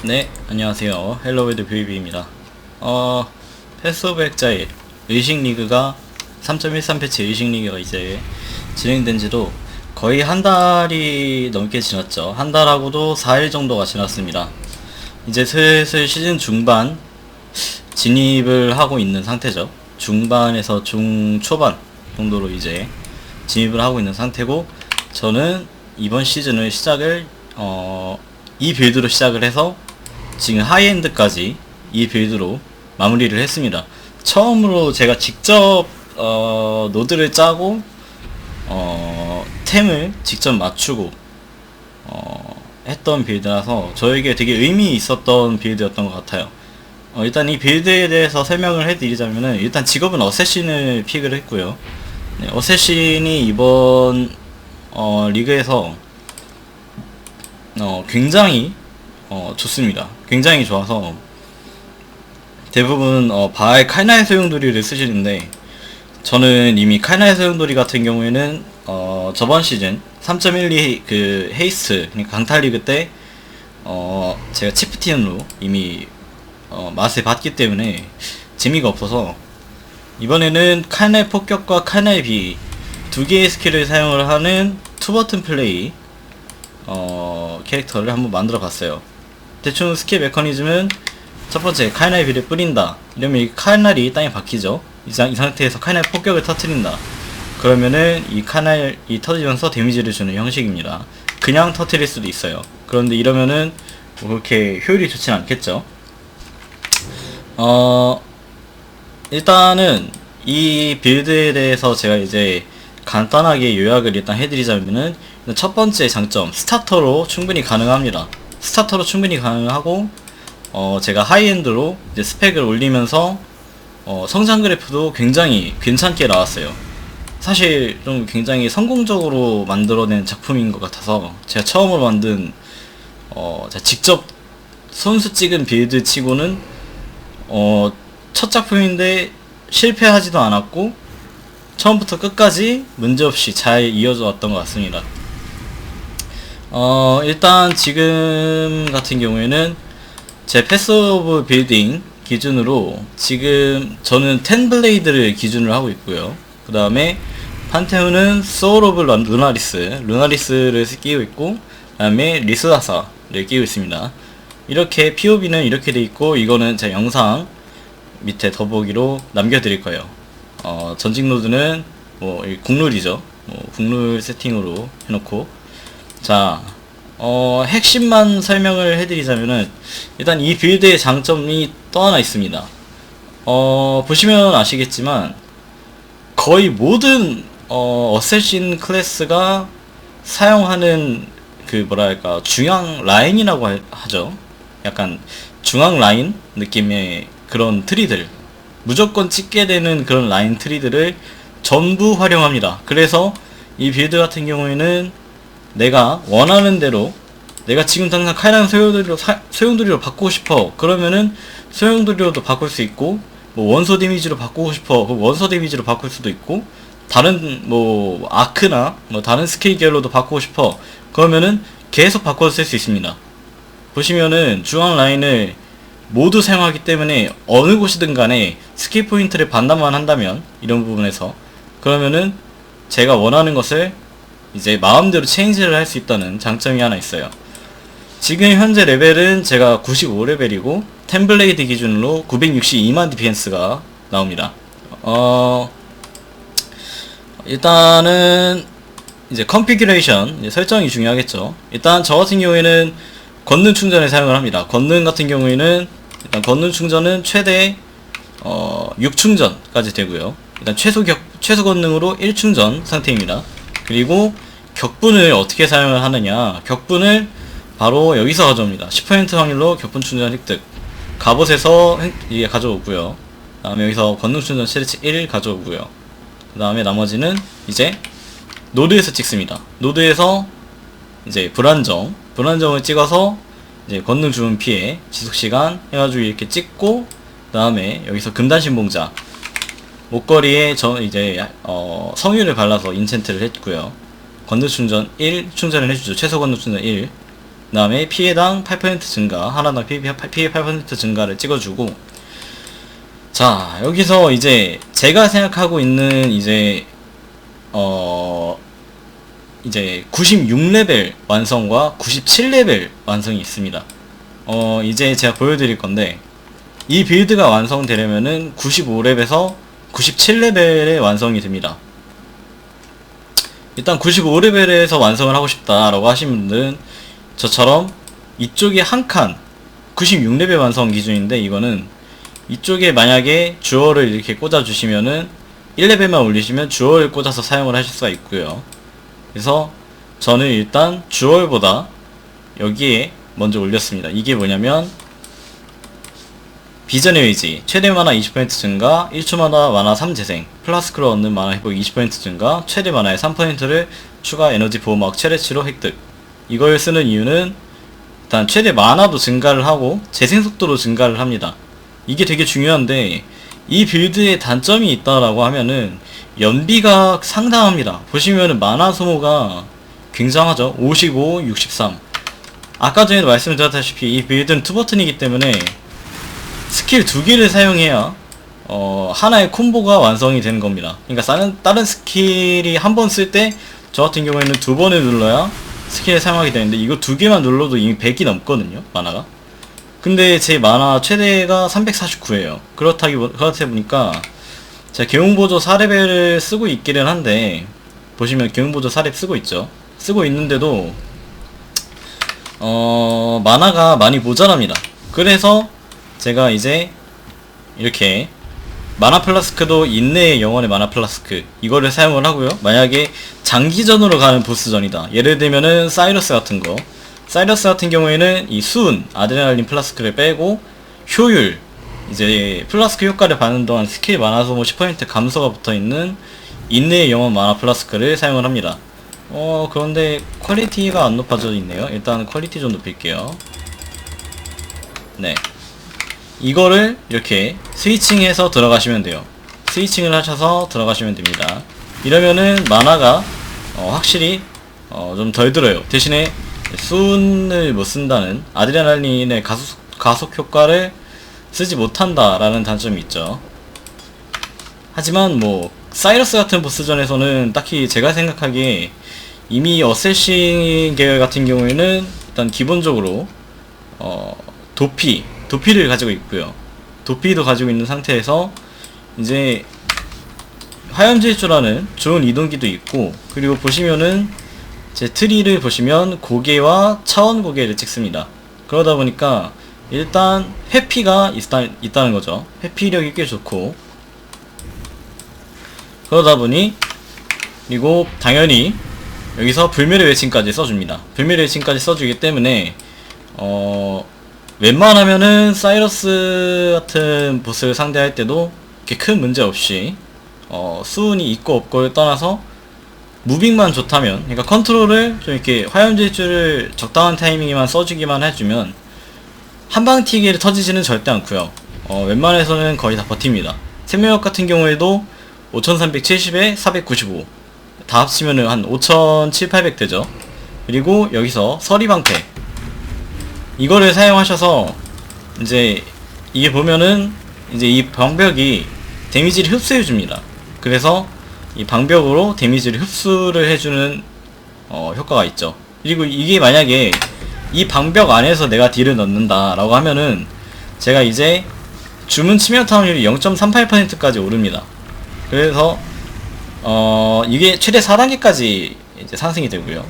네, 안녕하세요. 헬로웨드 VB입니다. 패스 오브 엑자일 의식 리그가 3.13 패치 의식 리그가 이제 진행된 지도 거의 한 달이 넘게 지났죠. 한 달하고도 4일 정도가 지났습니다. 이제 슬슬 시즌 중반 진입을 하고 있는 상태죠. 중반에서 중초반 정도로 이제 진입을 하고 있는 상태고, 저는 이번 시즌을 시작을 이 빌드로 시작을 해서 지금 하이엔드까지 이 빌드로 마무리를 했습니다. 처음으로 제가 직접 노드를 짜고 템을 직접 맞추고 했던 빌드라서 저에게 되게 의미 있었던 빌드였던 것 같아요. 일단 이 빌드에 대해서 설명을 해드리자면은, 일단 직업은 어쌔신을 픽을 했고요. 네, 어쌔신이 이번 리그에서 굉장히 좋습니다. 굉장히 좋아서 대부분 바알 칼날 소용돌이를 쓰시는데, 저는 이미 칼날 소용돌이 같은 경우에는 저번 시즌 3.12 그 헤이스트, 그러니까 강탈 리그 때 제가 치프티언으로 이미 맛을 봤기 때문에 재미가 없어서, 이번에는 칼날 폭격과 칼날 비 두 개의 스킬을 사용을 하는 투버튼 플레이 캐릭터를 한번 만들어 봤어요. 대충 스킬 메커니즘은, 첫 번째 칼날 비를 뿌린다. 이러면 이 칼날이 땅에 박히죠. 이 상태에서 칼날 폭격을 터트린다. 그러면은 이 칼날이 터지면서 데미지를 주는 형식입니다. 그냥 터트릴 수도 있어요. 그런데 이러면은 뭐 그렇게 효율이 좋진 않겠죠. 일단은 이 빌드에 대해서 제가 이제 간단하게 요약을 일단 해드리자면은, 첫 번째 장점, 스타터로 충분히 가능합니다. 스타터로 충분히 가능하고, 제가 하이엔드로 이제 스펙을 올리면서 성장 그래프도 굉장히 괜찮게 나왔어요. 사실 좀 굉장히 성공적으로 만들어낸 작품인 것 같아서, 제가 처음으로 만든 제가 직접 손수 찍은 빌드 치고는 첫 작품인데 실패하지도 않았고, 처음부터 끝까지 문제없이 잘 이어져 왔던 것 같습니다. 일단 지금 같은 경우에는 제 패스 오브 빌딩 기준으로 지금 저는 10블레이드를 기준으로 하고 있고요. 그 다음에 판테온은 소울 오브 루나리스를 끼고 있고, 그 다음에 리스아사를 끼고 있습니다. 이렇게 POB는 이렇게 돼 있고, 이거는 제 영상 밑에 더보기로 남겨드릴 거예요. 전직 노드는 뭐 국룰이죠. 국룰 세팅으로 해놓고, 자, 핵심만 설명을 해드리자면은, 일단 이 빌드의 장점이 또 하나 있습니다. 보시면 아시겠지만 거의 모든 어쌔신 클래스가 사용하는 그 뭐랄까 중앙 라인이라고 하죠. 약간 중앙 라인 느낌의 그런 트리들, 무조건 찍게 되는 그런 라인 트리들을 전부 활용합니다. 그래서 이 빌드 같은 경우에는 내가 원하는 대로, 내가 지금 당장 칼날 소용돌이로 바꾸고 싶어 그러면은 소용돌이로도 바꿀 수 있고, 뭐 원소 데미지로 바꾸고 싶어 그럼 원소 데미지로 바꿀 수도 있고, 다른 뭐 아크나 뭐 다른 스킬 계열로도 바꾸고 싶어 그러면은 계속 바꿔서 쓸 수 있습니다. 보시면은 중앙 라인을 모두 사용하기 때문에 어느 곳이든 간에 스킬 포인트를 반납만 한다면, 이런 부분에서 그러면은 제가 원하는 것을 이제 마음대로 체인지를 할 수 있다는 장점이 하나 있어요. 지금 현재 레벨은 제가 95레벨이고 10블레이드 기준으로 962만 디펜스가 나옵니다. 일단은 이제 컨피규레이션 설정이 중요하겠죠. 일단 저 같은 경우에는 권능 충전을 사용을 합니다. 권능 같은 경우에는 일단 권능 충전은 최대 6충전까지 되고요. 일단 최소 권능으로 1충전 상태입니다. 그리고 격분을 어떻게 사용을 하느냐, 격분을 바로 여기서 가져옵니다. 10% 확률로 격분 충전 획득, 갑옷에서 이게 가져오고요. 그 다음에 여기서 권능 충전 최대치 1 가져오고요. 그 다음에 나머지는 이제 노드에서 찍습니다. 노드에서 이제 불안정을 찍어서 이제 권능 주문 피해 지속시간 해가지고 이렇게 찍고, 그 다음에 여기서 금단 신봉자 목걸이에 이제 성유를 발라서 인챈트를 했고요. 권능 충전 1 충전을 해주죠. 최소 권능 충전 1. 그 다음에 피해당 8% 증가, 하나당 피해 8% 증가를 찍어주고, 자, 여기서 이제 제가 생각하고 있는 이제 96레벨 완성과 97레벨 완성이 있습니다. 이제 제가 보여드릴 건데, 이 빌드가 완성되려면은 95렙에서 97레벨에 완성이 됩니다. 일단 95레벨에서 완성을 하고 싶다라고 하시는 분들은 저처럼 이쪽에 한 칸 96레벨 완성 기준인데, 이거는 이쪽에 만약에 주얼을 이렇게 꽂아 주시면은 1레벨만 올리시면 주얼을 꽂아서 사용을 하실 수가 있고요. 그래서 저는 일단 주얼보다 여기에 먼저 올렸습니다. 이게 뭐냐면 비전의 의지, 최대 마나 20% 증가, 1초마다 마나 3재생, 플라스크로 얻는 마나 회복 20% 증가, 최대 마나의 3%를 추가 에너지 보호막 최대치로 획득. 이걸 쓰는 이유는 일단 최대 마나도 증가를 하고 재생 속도도 증가를 합니다. 이게 되게 중요한데, 이 빌드에 단점이 있다라고 하면은 연비가 상당합니다. 보시면은 마나 소모가 굉장하죠. 55, 63. 아까 전에도 말씀드렸다시피 이 빌드는 투버튼이기 때문에 스킬 2개를 사용해야 하나의 콤보가 완성이 되는 겁니다. 그러니까 다른 스킬이 한 번 쓸 때 저 같은 경우에는 2번을 눌러야 스킬을 사용하게 되는데, 이거 2개만 눌러도 이미 100이 넘거든요, 마나가. 근데 제 마나 최대가 349예요. 그렇다 보니까 제가 경운보조 4레벨을 쓰고 있기는 한데, 보시면 경운보조 4렙 쓰고 있죠. 쓰고 있는데도 마나가 많이 모자랍니다. 그래서 제가 이제 이렇게 마나 플라스크도 인내의 영혼의 마나 플라스크, 이거를 사용을 하고요. 만약에 장기전으로 가는 보스전이다, 예를 들면은 사이러스 같은 경우에는 이 수은 아드레날린 플라스크를 빼고 효율, 이제 플라스크 효과를 받는 동안 스킬 마나 소모 10% 감소가 붙어있는 인내의 영혼 마나 플라스크를 사용을 합니다. 그런데 퀄리티가 안 높아져 있네요. 일단 퀄리티 좀 높일게요. 네, 이거를 이렇게 스위칭해서 들어가시면 돼요. 스위칭을 하셔서 들어가시면 됩니다. 이러면은 마나가 확실히 좀 덜 들어요. 대신에 수은을 못 쓴다는, 아드레날린의 가속 효과를 쓰지 못한다라는 단점이 있죠. 하지만 뭐 사이러스 같은 보스전에서는 딱히 제가 생각하기에 이미 어쌔신 계열 같은 경우에는 일단 기본적으로 도피를 가지고 있고요. 도피도 가지고 있는 상태에서 이제 화염질주라는 좋은 이동기도 있고, 그리고 보시면은 제 트리를 보시면 고개와 차원 고개를 찍습니다. 그러다 보니까 일단 회피가 있다는 거죠. 회피력이 꽤 좋고, 그러다 보니, 그리고 당연히 여기서 불멸의 외침까지 써줍니다. 불멸의 외침까지 써주기 때문에 웬만하면은 사이러스 같은 보스를 상대할 때도 이렇게 큰 문제 없이 수은이 있고 없고를 떠나서 무빙만 좋다면, 그러니까 컨트롤을 좀 이렇게 화염질주를 적당한 타이밍에만 써주기만 해주면 한방 튀기를 터지지는 절대 않고요. 웬만해서는 거의 다 버팁니다. 생명력 같은 경우에도 5370에 495 다 합치면은 한 5700, 800 되죠. 그리고 여기서 서리방패, 이거를 사용하셔서 이제 이게 보면은 이제 이 방벽이 데미지를 흡수해줍니다. 그래서 이 방벽으로 데미지를 흡수를 해주는 효과가 있죠. 그리고 이게 만약에 이 방벽 안에서 내가 딜을 넣는다 라고 하면은 제가 이제 주문 치명타 확률이 0.38%까지 오릅니다. 그래서 이게 최대 4단계까지 이제 상승이 되고요.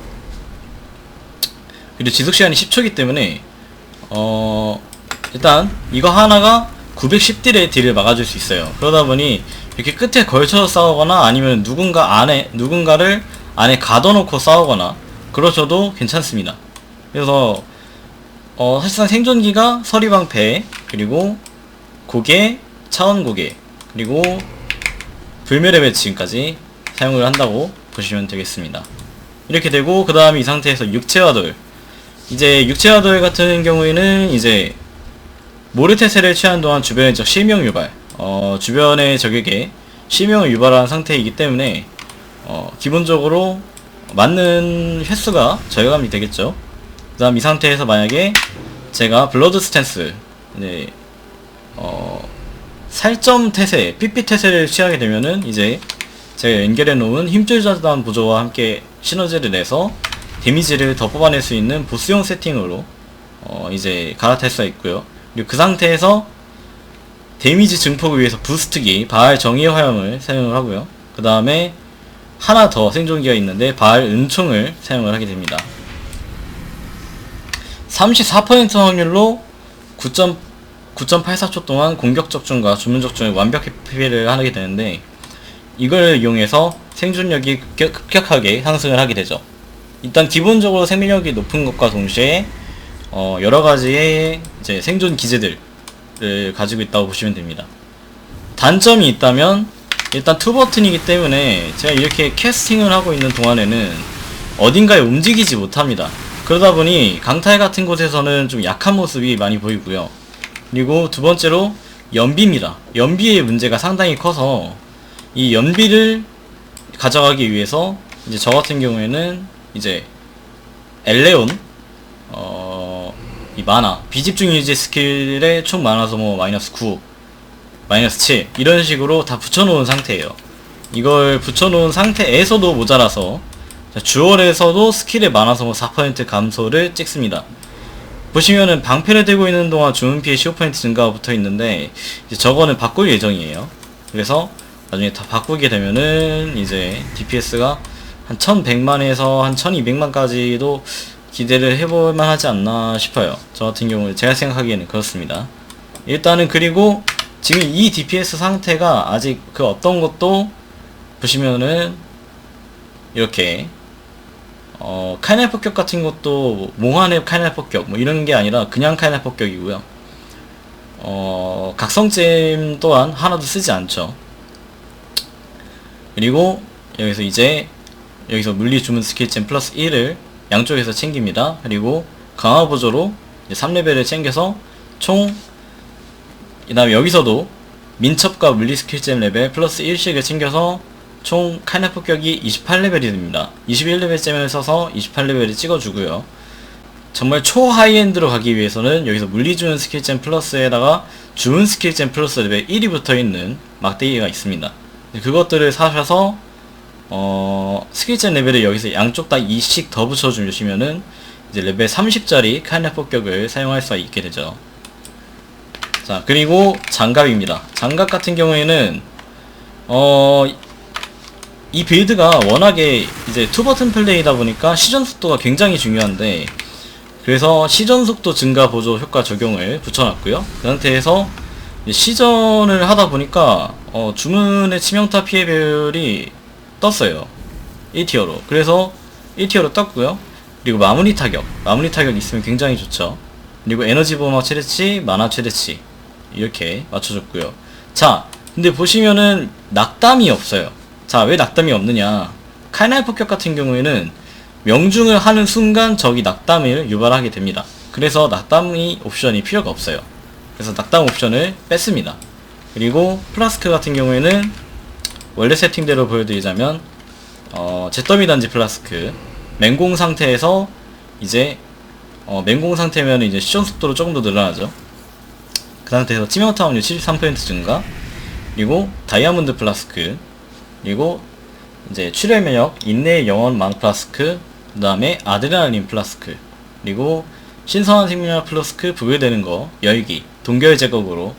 그리고 지속시간이 10초이기 때문에 일단 이거 하나가 910딜의 딜을 막아줄 수 있어요. 그러다 보니 이렇게 끝에 걸쳐서 싸우거나, 아니면 누군가를 안에 가둬놓고 싸우거나 그러셔도 괜찮습니다. 그래서 사실상 생존기가 서리방패, 그리고 고개, 차원고개, 그리고 불멸의 배치까지 사용을 한다고 보시면 되겠습니다. 이렇게 되고, 그 다음에 이 상태에서 육체화돌, 이제 육체화돌 같은 경우에는 이제 모르테세를 취한 동안 주변의 적 실명 유발, 주변의 적에게 실명을 유발한 상태이기 때문에 기본적으로 맞는 횟수가 절감이 되겠죠. 다음 이 상태에서 만약에 제가 블러드 스탠스, 네, 살점 태세, 삐삐 태세를 취하게 되면은 이제 제가 연결해 놓은 힘줄 저단 보조와 함께 시너지를 내서 데미지를 더 뽑아낼 수 있는 보스용 세팅으로 이제 갈아탈 수가 있고요. 그리고 그 상태에서 데미지 증폭을 위해서 부스트기 바알 정의의 화염을 사용을 하고요. 그 다음에 하나 더 생존기가 있는데 바알 은총을 사용을 하게 됩니다. 34% 확률로 9.84초 동안 공격 적중과 주문 적중을 완벽히 피해를 하게 되는데, 이걸 이용해서 생존력이 급격하게 상승을 하게 되죠. 일단 기본적으로 생명력이 높은 것과 동시에 여러가지의 이제 생존 기제들을 가지고 있다고 보시면 됩니다. 단점이 있다면 일단 투버튼이기 때문에 제가 이렇게 캐스팅을 하고 있는 동안에는 어딘가에 움직이지 못합니다. 그러다 보니 강탈 같은 곳에서는 좀 약한 모습이 많이 보이고요. 그리고 두 번째로 연비입니다. 연비의 문제가 상당히 커서 이 연비를 가져가기 위해서 이제 저 같은 경우에는 이제 엘레온 이 만화 비집중 유지 스킬의 총 만화 소모 마이너스 9 마이너스 7 이런 식으로 다 붙여놓은 상태예요. 이걸 붙여놓은 상태에서도 모자라서 주얼에서도 스킬의 만화 소모 4% 감소를 찍습니다. 보시면은 방패를 들고 있는 동안 주문 피해 15% 증가가 붙어 있는데 이제 저거는 바꿀 예정이에요. 그래서 나중에 다 바꾸게 되면은 이제 DPS가 한 1100만에서 한 1200만까지도 기대를 해볼만 하지 않나 싶어요. 저 같은 경우는 제가 생각하기에는 그렇습니다. 일단은 그리고 지금 이 DPS 상태가 아직 그 어떤 것도 보시면은 이렇게 카이날 폭격 같은 것도 몽환의 카이날 폭격 뭐 이런 게 아니라 그냥 카이날 폭격이고요. 각성잼 또한 하나도 쓰지 않죠. 그리고 여기서 이제 여기서 물리 주문 스킬잼 플러스 1을 양쪽에서 챙깁니다. 그리고 강화 보조로 3레벨을 챙겨서 총, 그 다음에 여기서도 민첩과 물리 스킬잼 레벨 플러스 1씩을 챙겨서 총 카이날 폭격이 28레벨이 됩니다. 21레벨잼을 써서 28레벨을 찍어주고요. 정말 초하이엔드로 가기 위해서는 여기서 물리 주문 스킬잼 플러스에다가 주문 스킬잼 플러스 레벨 1이 붙어있는 막대기가 있습니다. 그것들을 사셔서 스킬잼 레벨을 여기서 양쪽 다 2씩 더 붙여주시면은 이제 레벨 30짜리 카이날 폭격을 사용할 수가 있게 되죠. 자, 그리고 장갑입니다. 장갑 같은 경우에는 이 빌드가 워낙에 이제 투버튼 플레이다 보니까 시전 속도가 굉장히 중요한데, 그래서 시전 속도 증가 보조 효과 적용을 붙여놨고요. 그 상태에서 시전을 하다 보니까 주문의 치명타 피해별이 떴어요. 1티어로. 그래서 1티어로 떴고요. 그리고 마무리 타격 있으면 굉장히 좋죠. 그리고 에너지 보호막 최대치, 만화 최대치 이렇게 맞춰줬고요. 자, 근데 보시면은 낙담이 없어요. 자, 왜 낙담이 없느냐? 카이날 폭격 같은 경우에는 명중을 하는 순간 적이 낙담을 유발하게 됩니다. 그래서 낙담이 옵션이 필요가 없어요. 그래서 낙담 옵션을 뺐습니다. 그리고 플라스크 같은 경우에는 원래 세팅대로 보여드리자면 잿더미 단지 플라스크 맹공 상태에서 이제 맹공 상태면 이제 시전 속도로 조금 더 늘어나죠. 그 상태에서 치명타 확률 73% 증가, 그리고 다이아몬드 플라스크, 그리고 이제 출혈 면역, 인내의 영원 만 플라스크, 그 다음에 아드레날린 플라스크, 그리고 신선한 생명력 플라스크 부여되는 거 열기, 동결 제거로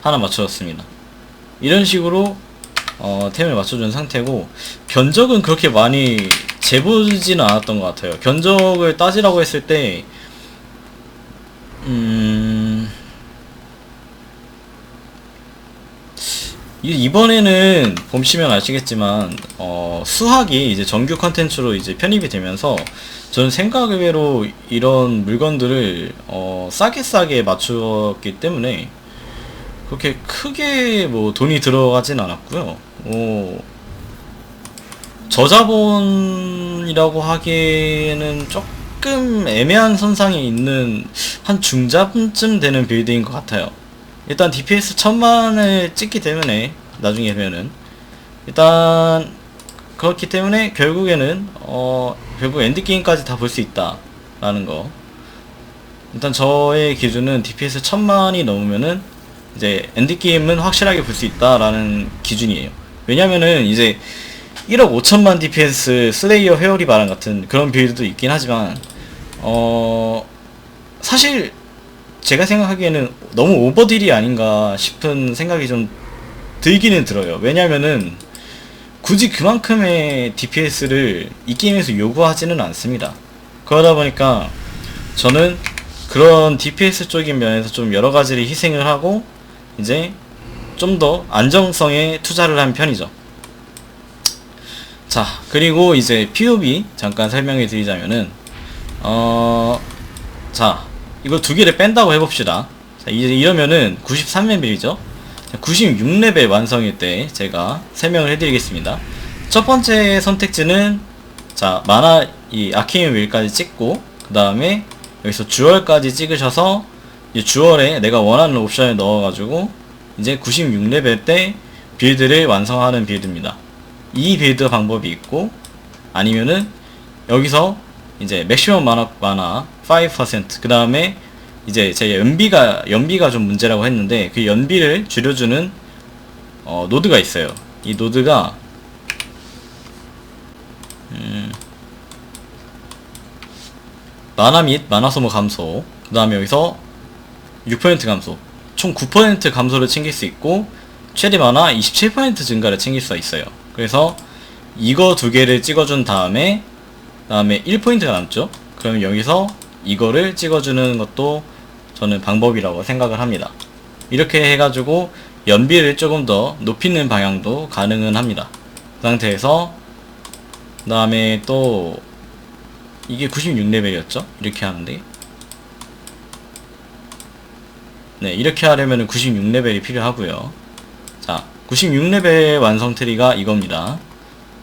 하나 맞춰줬습니다. 이런 식으로 템을 맞춰준 상태고, 견적은 그렇게 많이 재보지는 않았던 것 같아요. 견적을 따지라고 했을 때 이번에는 보시면 아시겠지만 수학이 이제 정규 컨텐츠로 이제 편입이 되면서 저는 생각 외로 이런 물건들을 싸게 맞추었기 때문에 그렇게 크게 뭐 돈이 들어가진 않았고요. 저자본이라고 하기에는 조금 애매한 선상에 있는 한 중반쯤 되는 빌드인 것 같아요. 일단 DPS 1000만을 찍기 때문에 나중에 되면은 일단 그렇기 때문에 결국에는 결국 엔드게임까지 다 볼 수 있다 라는 거. 일단 저의 기준은 DPS 1000만이 넘으면은 이제 엔드게임은 확실하게 볼 수 있다라는 기준이에요. 왜냐면은 이제 1억 5천만 DPS 슬레이어 회오리 바람 같은 그런 빌드도 있긴 하지만 사실 제가 생각하기에는 너무 오버딜이 아닌가 싶은 생각이 좀 들기는 들어요. 왜냐면은 굳이 그만큼의 DPS를 이 게임에서 요구하지는 않습니다. 그러다 보니까 저는 그런 DPS 쪽인 면에서 좀 여러 가지를 희생을 하고 이제 좀 더 안정성에 투자를 한 편이죠. 자, 그리고 이제 POB 잠깐 설명해 드리자면은 자, 이거 두 개를 뺀다고 해봅시다. 자, 이제 이러면은 93레벨이죠. 96레벨 완성일 때 제가 설명을 해드리겠습니다. 첫 번째 선택지는 자, 만화 이 아케인 윌까지 찍고 그 다음에 여기서 주얼까지 찍으셔서 이 주얼에 내가 원하는 옵션을 넣어가지고 이제 96레벨 때 빌드를 완성하는 빌드입니다. 이 빌드 방법이 있고 아니면은 여기서 이제 맥시멈 만화 5% 그 다음에 이제 제 연비가 좀 문제라고 했는데 그 연비를 줄여주는 노드가 있어요. 이 노드가 만화 및 만화 소모 감소 그 다음에 여기서 6% 감소 총 9% 감소를 챙길 수 있고 최대 만화 27% 증가를 챙길 수가 있어요. 그래서 이거 두 개를 찍어준 다음에 1포인트가 남죠. 그럼 여기서 이거를 찍어주는 것도 저는 방법이라고 생각을 합니다. 이렇게 해가지고 연비를 조금 더 높이는 방향도 가능은 합니다. 그 상태에서 그 다음에 또 이게 96레벨이었죠? 이렇게 하는데 네, 이렇게 하려면 96레벨이 필요하고요. 자, 96레벨 완성 트리가 이겁니다.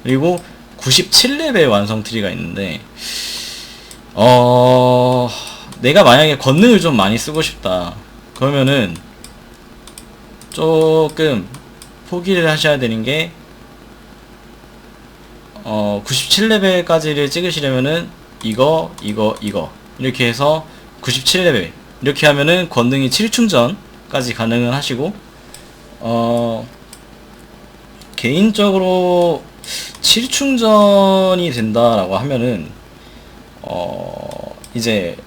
그리고 97레벨 완성 트리가 있는데 내가 만약에 권능을 좀 많이 쓰고 싶다 그러면은 조금 포기를 하셔야 되는 게 97레벨까지를 찍으시려면은 이거 이렇게 해서 97레벨 이렇게 하면은 권능이 7충전까지 가능은 하시고 개인적으로 7충전이 된다라고 하면은 이제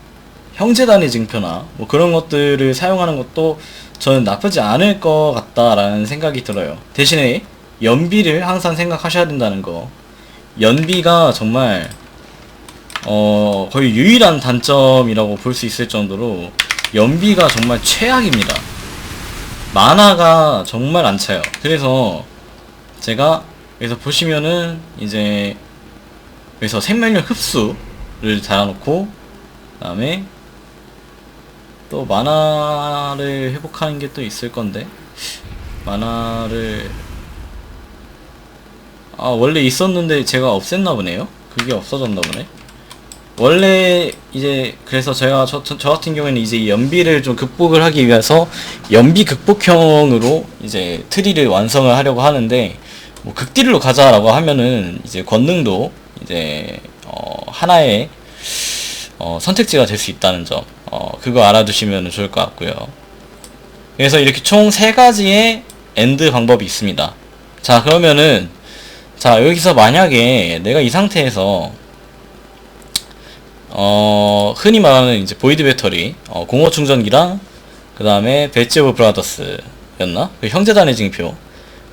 형제단의 증표나 뭐 그런 것들을 사용하는 것도 저는 나쁘지 않을 것 같다라는 생각이 들어요. 대신에 연비를 항상 생각하셔야 된다는 거. 연비가 정말 거의 유일한 단점이라고 볼 수 있을 정도로 연비가 정말 최악입니다. 만화가 정말 안 차요. 그래서 제가 여기서 보시면은 이제 여기서 생명력 흡수를 달아놓고 그 다음에 또 만화를 회복하는 게 또 있을 건데 만화를 원래 있었는데 제가 없앴나 보네요. 그게 없어졌나 보네. 원래 이제 그래서 제가 저 같은 경우에는 이제 이 연비를 좀 극복을 하기 위해서 연비 극복형으로 이제 트리를 완성을 하려고 하는데 뭐 극딜로 가자라고 하면은 이제 권능도 이제 하나의 선택지가 될 수 있다는 점 그거 알아두시면 좋을 것 같고요. 그래서 이렇게 총 3가지의 엔드 방법이 있습니다. 자, 그러면은 자, 여기서 만약에 내가 이 상태에서 흔히 말하는 이제 보이드 배터리 공허 충전기랑 그 다음에 배지 오브 브라더스였나? 그 형제단의 징표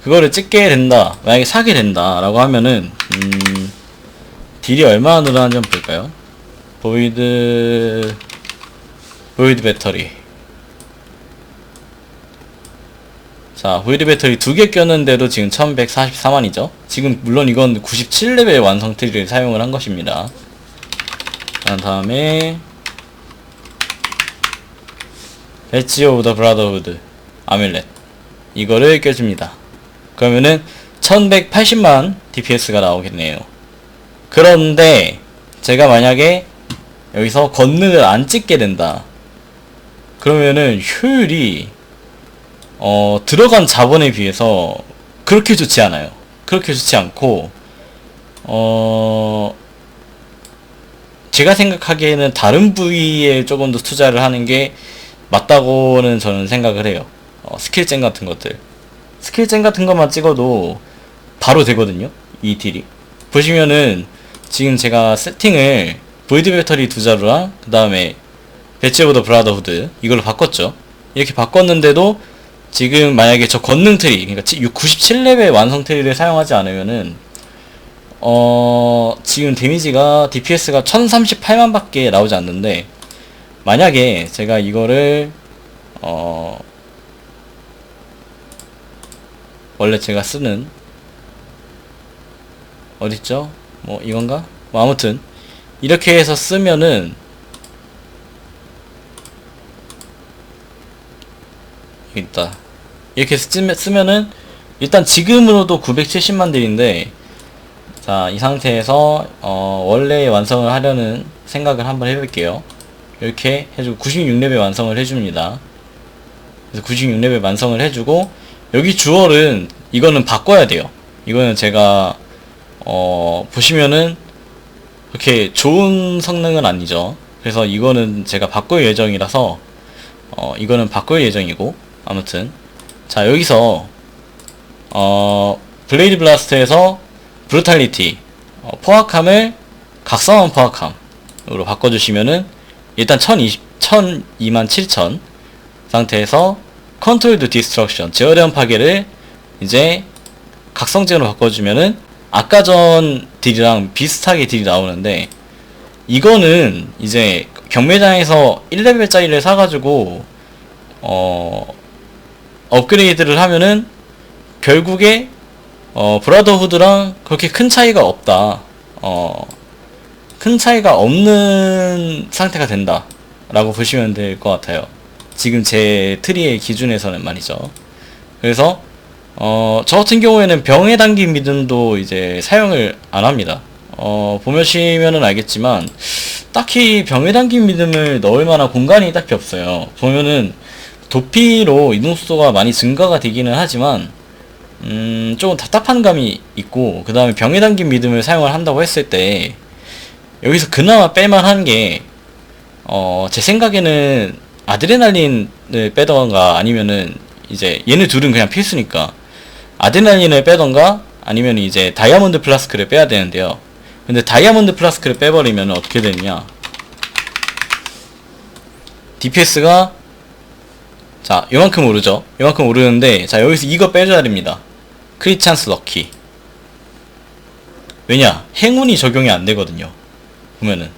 그거를 찍게 된다, 만약에 사게 된다 라고 하면은 딜이 얼마나 늘어나는지 한번 볼까요? 보이드 배터리. 자, 보이드 배터리 2개 꼈는데도 지금 1144만이죠. 지금 물론 이건 97레벨 완성 트리를 사용을 한 것입니다. 그 다음에 배지 오브 더 브라더후드 아뮬렛 이거를 껴줍니다. 그러면은 1180만 DPS가 나오겠네요. 그런데 제가 만약에 여기서 권능을 안 찍게 된다 그러면은 효율이 들어간 자본에 비해서 그렇게 좋지 않아요. 그렇게 좋지 않고 제가 생각하기에는 다른 부위에 조금 더 투자를 하는 게 맞다고는 저는 생각을 해요. 스킬잼 같은 것들. 스킬잼 같은 것만 찍어도 바로 되거든요. 이 딜이. 보시면은 지금 제가 세팅을 보이드 배터리 두 자루랑 그 다음에 배치 오브 더 브라더후드 이걸로 바꿨죠. 이렇게 바꿨는데도 지금 만약에 저 권능 트리, 그러니까 97레벨 완성 트리를 사용하지 않으면은 지금 데미지가 DPS가 1038만 밖에 나오지 않는데, 만약에 제가 이거를 원래 제가 쓰는 어딨죠? 뭐 이건가? 뭐 아무튼 이렇게 해서 쓰면은 여기 있다. 이렇게 쓰면은 일단 지금으로도 970만 딜인데, 자, 이 상태에서 원래 완성을 하려는 생각을 한번 해볼게요. 이렇게 해주고 96레벨 완성을 해줍니다. 그래서 96레벨 완성을 해주고, 여기 주얼은 이거는 바꿔야 돼요. 이거는 제가 보시면은 그렇게 좋은 성능은 아니죠. 그래서 이거는 제가 바꿀 예정이라서 이거는 바꿀 예정이고, 아무튼 자, 여기서 블레이드 블라스트에서 브루탈리티 포악함을 각성한 포악함으로 바꿔주시면은 일단 1,027,000 상태에서 컨트롤드 디스트럭션 제어대원 파괴를 이제 각성제로 바꿔주면은 아까 전 딜이랑 비슷하게 딜이 나오는데, 이거는 이제 경매장에서 1레벨짜리를 사가지고 업그레이드를 하면은 결국에 브라더후드랑 그렇게 큰 차이가 없다. 큰 차이가 없는 상태가 된다 라고 보시면 될 것 같아요. 지금 제 트리의 기준에서는 말이죠. 그래서 저 같은 경우에는 병에 담긴 믿음도 이제 사용을 안 합니다. 보시면은 알겠지만 딱히 병에 담긴 믿음을 넣을 만한 공간이 딱히 없어요. 보면은 도피로 이동속도가 많이 증가가 되기는 하지만 조금 답답한 감이 있고, 그 다음에 병에 담긴 믿음을 사용을 한다고 했을 때 여기서 그나마 뺄만한 게 제 생각에는 아드레날린을 빼던가, 아니면은 이제 얘네 둘은 그냥 필수니까 아드레날린을 빼던가, 아니면 이제 다이아몬드 플라스크를 빼야 되는데요. 근데 다이아몬드 플라스크를 빼버리면 어떻게 되느냐, DPS가 자 요만큼 오르죠. 요만큼 오르는데, 자 여기서 이거 빼줘야 됩니다. 크릿 찬스 럭키. 왜냐, 행운이 적용이 안 되거든요. 보면은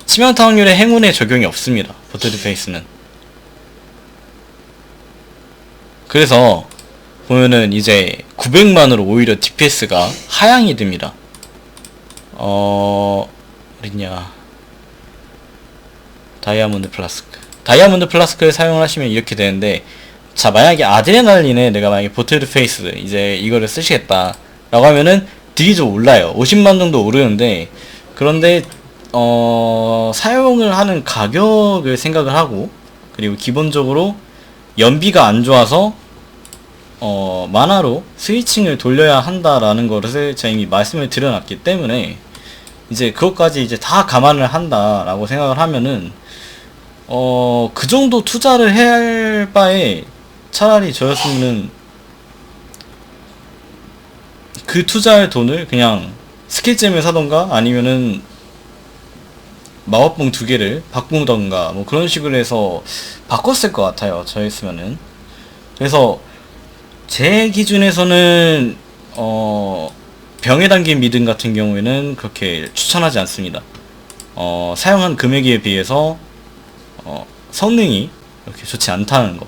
치명타 확률에 행운의 적용이 없습니다, 버틀드 페이스는. 그래서 보면은 이제 900만으로 오히려 DPS가 하향이 됩니다. 어딨냐, 다이아몬드 플라스크를 사용을 하시면 이렇게 되는데, 자 만약에 아드레날린에 내가 만약에 버틀드 페이스 이제 이거를 쓰시겠다 라고 하면은 딜이 좀 올라요. 50만 정도 오르는데, 그런데 사용을 하는 가격을 생각을 하고, 그리고 기본적으로 연비가 안 좋아서 만화로 스위칭을 돌려야 한다라는 것을 제가 이미 말씀을 드려놨기 때문에, 이제 그것까지 이제 다 감안을 한다라고 생각을 하면은 그 정도 투자를 해야 할 바에 차라리 저였으면은 그 투자할 돈을 그냥 스킬잼을 사던가, 아니면은 마법봉 2개를 바꾸던가, 뭐 그런 식으로 해서 바꿨을 것 같아요, 저였으면은. 그래서 제 기준에서는 병에 담긴 믿음 같은 경우에는 그렇게 추천하지 않습니다. 사용한 금액에 비해서 성능이 이렇게 좋지 않다는 거.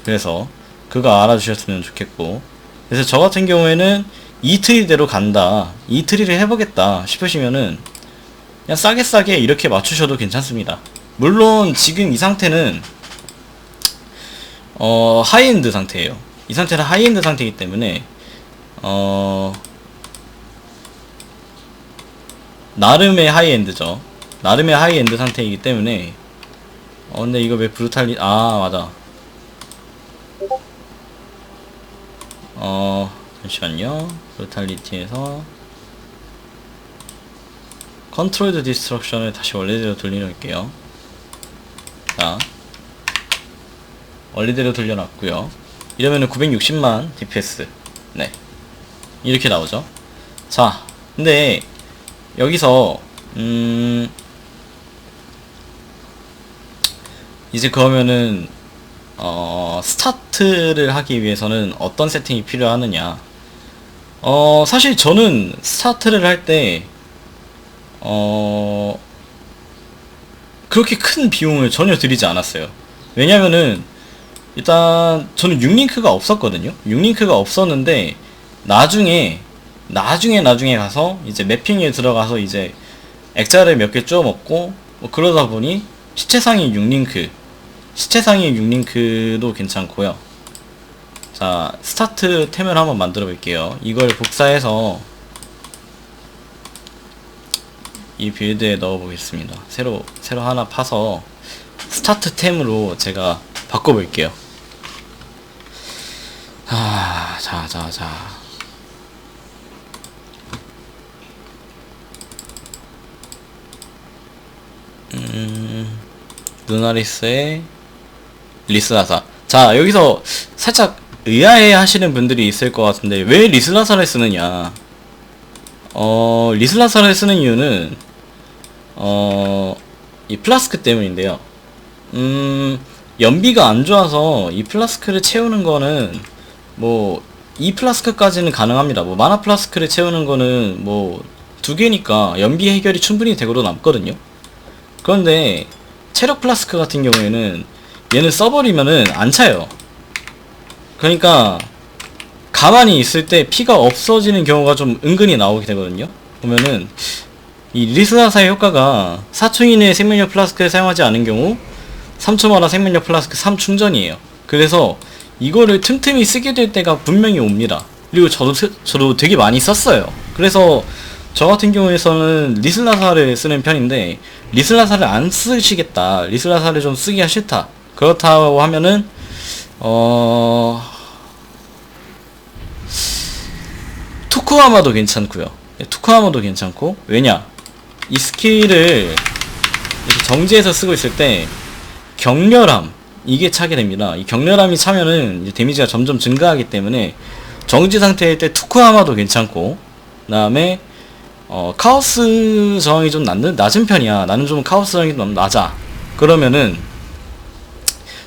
그래서 그거 알아주셨으면 좋겠고, 그래서 저 같은 경우에는 이 트리대로 간다, 이 트리를 해보겠다 싶으시면은 그냥 싸게 이렇게 맞추셔도 괜찮습니다. 물론 지금 이 상태는 하이엔드 상태예요. 이 상태는 하이엔드 상태이기 때문에 나름의 하이엔드죠. 나름의 하이엔드 상태이기 때문에 근데 이거 왜 브루탈리, 맞아. 잠시만요. 브루탈리티에서 컨트롤드 디스트럭션을 다시 원래대로 돌려놓을게요. 자, 원래대로 돌려놨고요. 이러면은 960만 DPS. 네, 이렇게 나오죠. 자, 근데 여기서 이제 그러면은 스타트를 하기 위해서는 어떤 세팅이 필요하느냐. 사실 저는 스타트를 할 때 그렇게 큰 비용을 전혀 들이지 않았어요. 왜냐면은 일단 저는 6링크가 없었거든요. 6링크가 없었는데 나중에 가서 이제 매핑에 들어가서 이제 액자를 몇 개 쪼 먹고 뭐 그러다 보니 시체상의 6링크도 괜찮고요. 자, 스타트 템을 한번 만들어 볼게요. 이걸 복사해서 이 빌드에 넣어 보겠습니다. 새로 하나 파서 스타트 템으로 제가 바꿔 볼게요. 자. 누나리스의 리스라사. 자, 여기서 살짝 의아해 하시는 분들이 있을 것 같은데 왜 리스라사를 쓰느냐. 리스라사를 쓰는 이유는 이 플라스크 때문인데요. 연비가 안 좋아서 이 플라스크를 채우는 거는 뭐 이 플라스크까지는 가능합니다. 뭐 마나 플라스크를 채우는 거는 뭐 2개니까 연비 해결이 충분히 되고도 남거든요. 그런데 체력 플라스크 같은 경우에는 얘는 써버리면은 안 차요. 그러니까 가만히 있을 때 피가 없어지는 경우가 좀 은근히 나오게 되거든요. 보면은 이 리스나사의 효과가 4초 이내에 생명력 플라스크를 사용하지 않은 경우 3초마다 생명력 플라스크 3충전이에요. 그래서 이거를 틈틈이 쓰게 될 때가 분명히 옵니다. 그리고 저도 되게 많이 썼어요. 그래서 저 같은 경우에서는 리슬라사를 쓰는 편인데, 리슬라사를 안 쓰시겠다, 리슬라사를 좀 쓰기가 싫다, 그렇다고 하면은 투쿠하마도 괜찮고요. 투쿠하마도 괜찮고, 왜냐, 이 스킬을 이렇게 정지해서 쓰고 있을 때 격렬함, 이게 차게 됩니다. 이 격렬함이 차면은 이제 데미지가 점점 증가하기 때문에 정지 상태일 때 투쿠하마도 괜찮고, 그 다음에 카오스 저항이 좀 낮은 편이야, 나는 좀 카오스 저항이 좀 낮아, 그러면은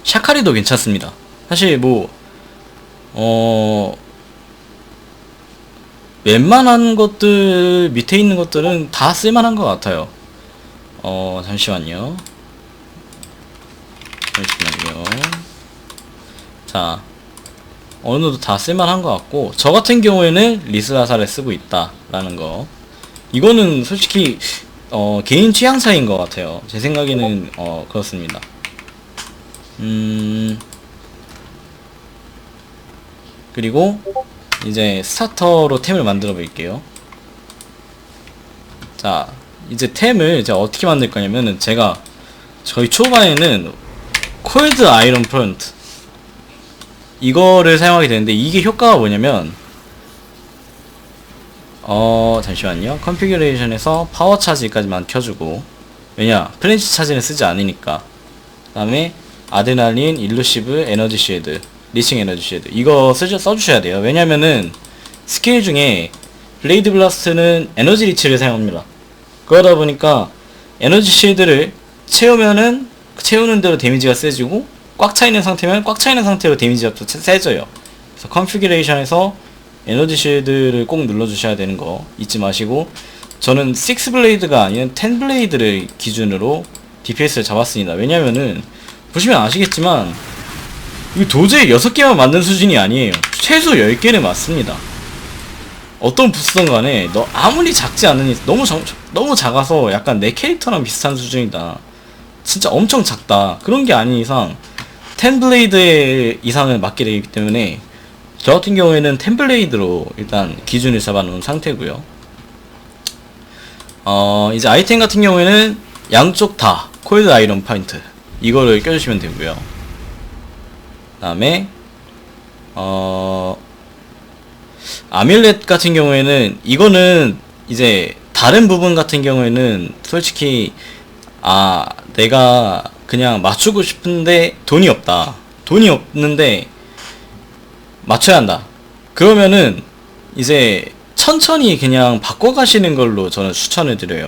샤카리도 괜찮습니다. 사실 뭐 웬만한 것들, 밑에 있는 것들은 다 쓸만한 것 같아요. 잠시만요. 자, 어느 정도 다 쓸만한 것 같고, 저 같은 경우에는 리스라사를 쓰고 있다라는 거, 이거는 솔직히 개인 취향 차이인 것 같아요. 제 생각에는 그렇습니다. 그리고 이제 스타터로 템을 만들어 볼게요. 자, 이제 템을 제가 어떻게 만들 거냐면은, 제가 저희 초반에는 콜드 아이런 프론트 이거를 사용하게 되는데, 이게 효과가 뭐냐면, 잠시만요. 컨피규레이션에서 파워 차지까지만 켜주고, 왜냐, 프렌치 차지는 쓰지 않으니까. 그 다음에 아드레날린, 일루시브, 에너지 쉴드, 리칭 에너지 쉴드, 이거 써주셔야 돼요. 왜냐면은 스킬 중에 블레이드 블라스트는 에너지 리치를 사용합니다. 그러다 보니까 에너지 쉴드를 채우면은 채우는 대로 데미지가 세지고, 꽉 차 있는 상태면 꽉 차 있는 상태로 데미지가 또 세져요. 그래서 컨피규레이션에서 에너지 쉴드를 꼭 눌러주셔야 되는 거 잊지 마시고, 저는 6블레이드가 아닌 10블레이드를 기준으로 DPS를 잡았습니다. 왜냐면은 보시면 아시겠지만 이거 도저히 6개만 맞는 수준이 아니에요. 최소 10개는 맞습니다. 어떤 부스든 간에 너 아무리 작지 않으니, 너무 작아서 약간 내 캐릭터랑 비슷한 수준이다, 진짜 엄청 작다, 그런 게 아닌 이상 10블레이드 이상을 맞게 되기 때문에 저 같은 경우에는 10블레이드로 일단 기준을 잡아놓은 상태고요. 이제 아이템 같은 경우에는 양쪽 다 콜드 아이런 파인트 이거를 껴주시면 되고요. 그 다음에 아뮬렛 같은 경우에는 이거는 이제 다 다른 부분 같은 경우에는 솔직히 내가 그냥 맞추고 싶은데 돈이 없다. 돈이 없는데 맞춰야 한다. 그러면은 이제 천천히 그냥 바꿔가시는 걸로 저는 추천을 드려요.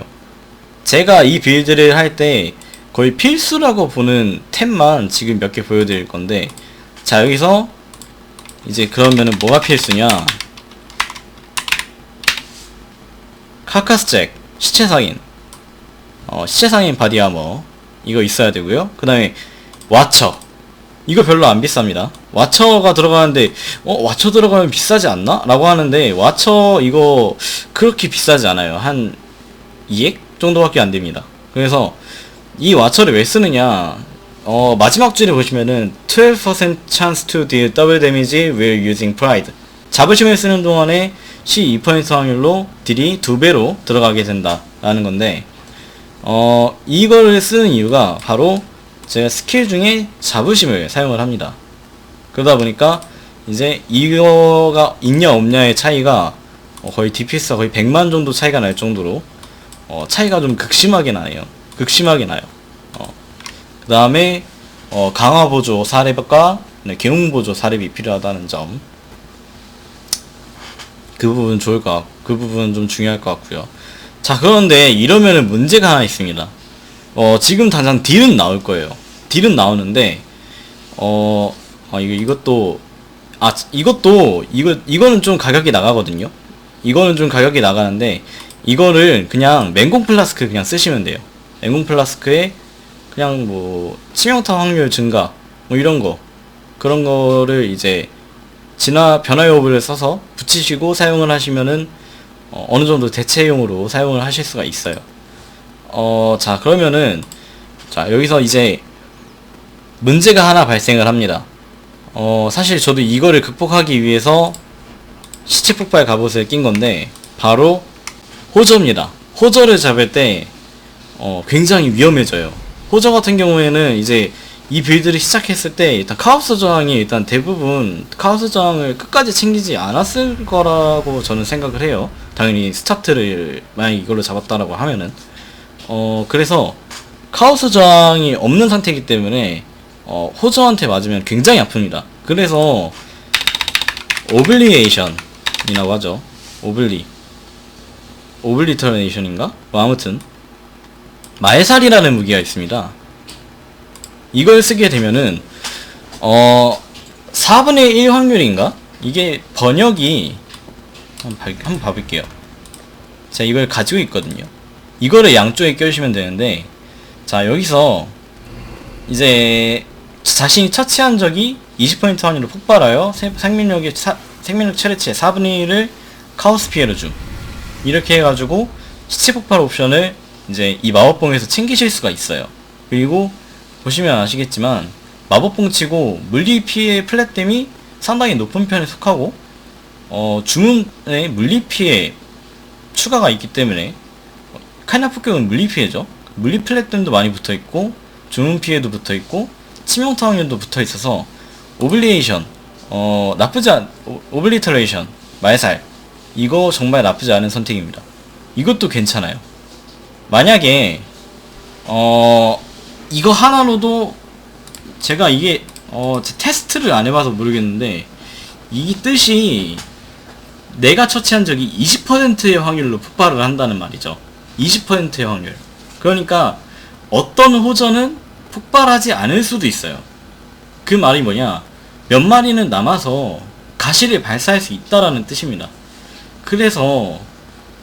제가 이 빌드를 할 때 거의 필수라고 보는 템만 지금 몇 개 보여드릴 건데, 자, 여기서 이제 그러면은 뭐가 필수냐? 카카스 잭, 시체 상인, 시체 상인 바디 아머, 이거 있어야 되고요. 그 다음에 와처, 이거 별로 안 비쌉니다. 와처가 들어가는데 와처 들어가면 비싸지 않나? 라고 하는데, 와처 이거 그렇게 비싸지 않아요. 한 2액 정도밖에 안 됩니다. 그래서 이 와처를 왜 쓰느냐, 마지막 줄에 보시면은 12% chance to deal double damage while using pride. 자부심을 쓰는 동안에 12% 확률로 딜이 2배로 들어가게 된다 라는 건데, 이거를 쓰는 이유가 바로 제가 스킬 중에 자부심을 사용을 합니다. 그러다 보니까 이제 이거가 있냐 없냐의 차이가 거의 DPS가 거의 100만 정도 차이가 날 정도로 차이가 좀 극심하게 나요. 극심하게 나요. 그 다음에 강화 보조 4렙과 개웅 보조 4렙이 필요하다는 점, 그 부분 좋을 것 같고, 그 부분 좀 중요할 것 같고요. 자, 그런데 이러면은 문제가 하나 있습니다. 지금 당장 딜은 나올 거예요. 딜은 나오는데 이거는 좀 가격이 나가거든요. 이거는 좀 가격이 나가는데, 이거를 그냥 맹공 플라스크 그냥 쓰시면 돼요. 맹공 플라스크에 그냥 뭐 치명타 확률 증가 뭐 이런 거, 그런 거를 이제 변화 요구를 써서 붙이시고 사용을 하시면은 어느 정도 대체용으로 사용을 하실 수가 있어요. 자, 그러면은 자, 여기서 이제 문제가 하나 발생을 합니다. 사실 저도 이거를 극복하기 위해서 시체 폭발 갑옷을 낀 건데, 바로 호저입니다. 호저를 잡을 때 굉장히 위험해져요. 호저 같은 경우에는 이제 이 빌드를 시작했을 때 일단 카오스 저항이 일단 대부분 카오스 저항을 끝까지 챙기지 않았을 거라고 저는 생각을 해요. 당연히 스타트를 만약 이걸로 잡았다라고 하면은 그래서 카오스 저항이 없는 상태이기 때문에 호저한테 맞으면 굉장히 아픕니다. 그래서 오블리에이션이라고 하죠. 오블리터네이션인가? 뭐 아무튼 말살이라는 무기가 있습니다. 이걸 쓰게 되면은 4분의 1 확률인가? 이게 번역이 한번 봐볼게요. 자, 이걸 가지고 있거든요. 이거를 양쪽에 껴주시면 되는데, 자, 여기서 이제 자신이 처치한 적이 20% 확률로 폭발하여 생명력 최대치의 4분의 1을 카오스 피해로 줌. 이렇게 해가지고 시체 폭발 옵션을 이제 이 마법봉에서 챙기실 수가 있어요. 그리고 보시면 아시겠지만 마법봉 치고 물리 피해 플랫댐이 상당히 높은 편에 속하고 주문에 물리 피해 추가가 있기 때문에, 카이나 폭격은 물리 피해죠. 물리 플랫댐도 많이 붙어있고 주문 피해도 붙어있고 치명타 확률도 붙어있어서 오블리에이션 오블리터레이션 말살, 이거 정말 나쁘지 않은 선택입니다. 이것도 괜찮아요. 만약에 이거 하나로도 제가 이게 테스트를 안 해봐서 모르겠는데, 이 뜻이 내가 처치한 적이 20%의 확률로 폭발을 한다는 말이죠. 20%의 확률. 그러니까 어떤 호전은 폭발하지 않을 수도 있어요. 그 말이 뭐냐, 몇 마리는 남아서 가시를 발사할 수 있다라는 뜻입니다. 그래서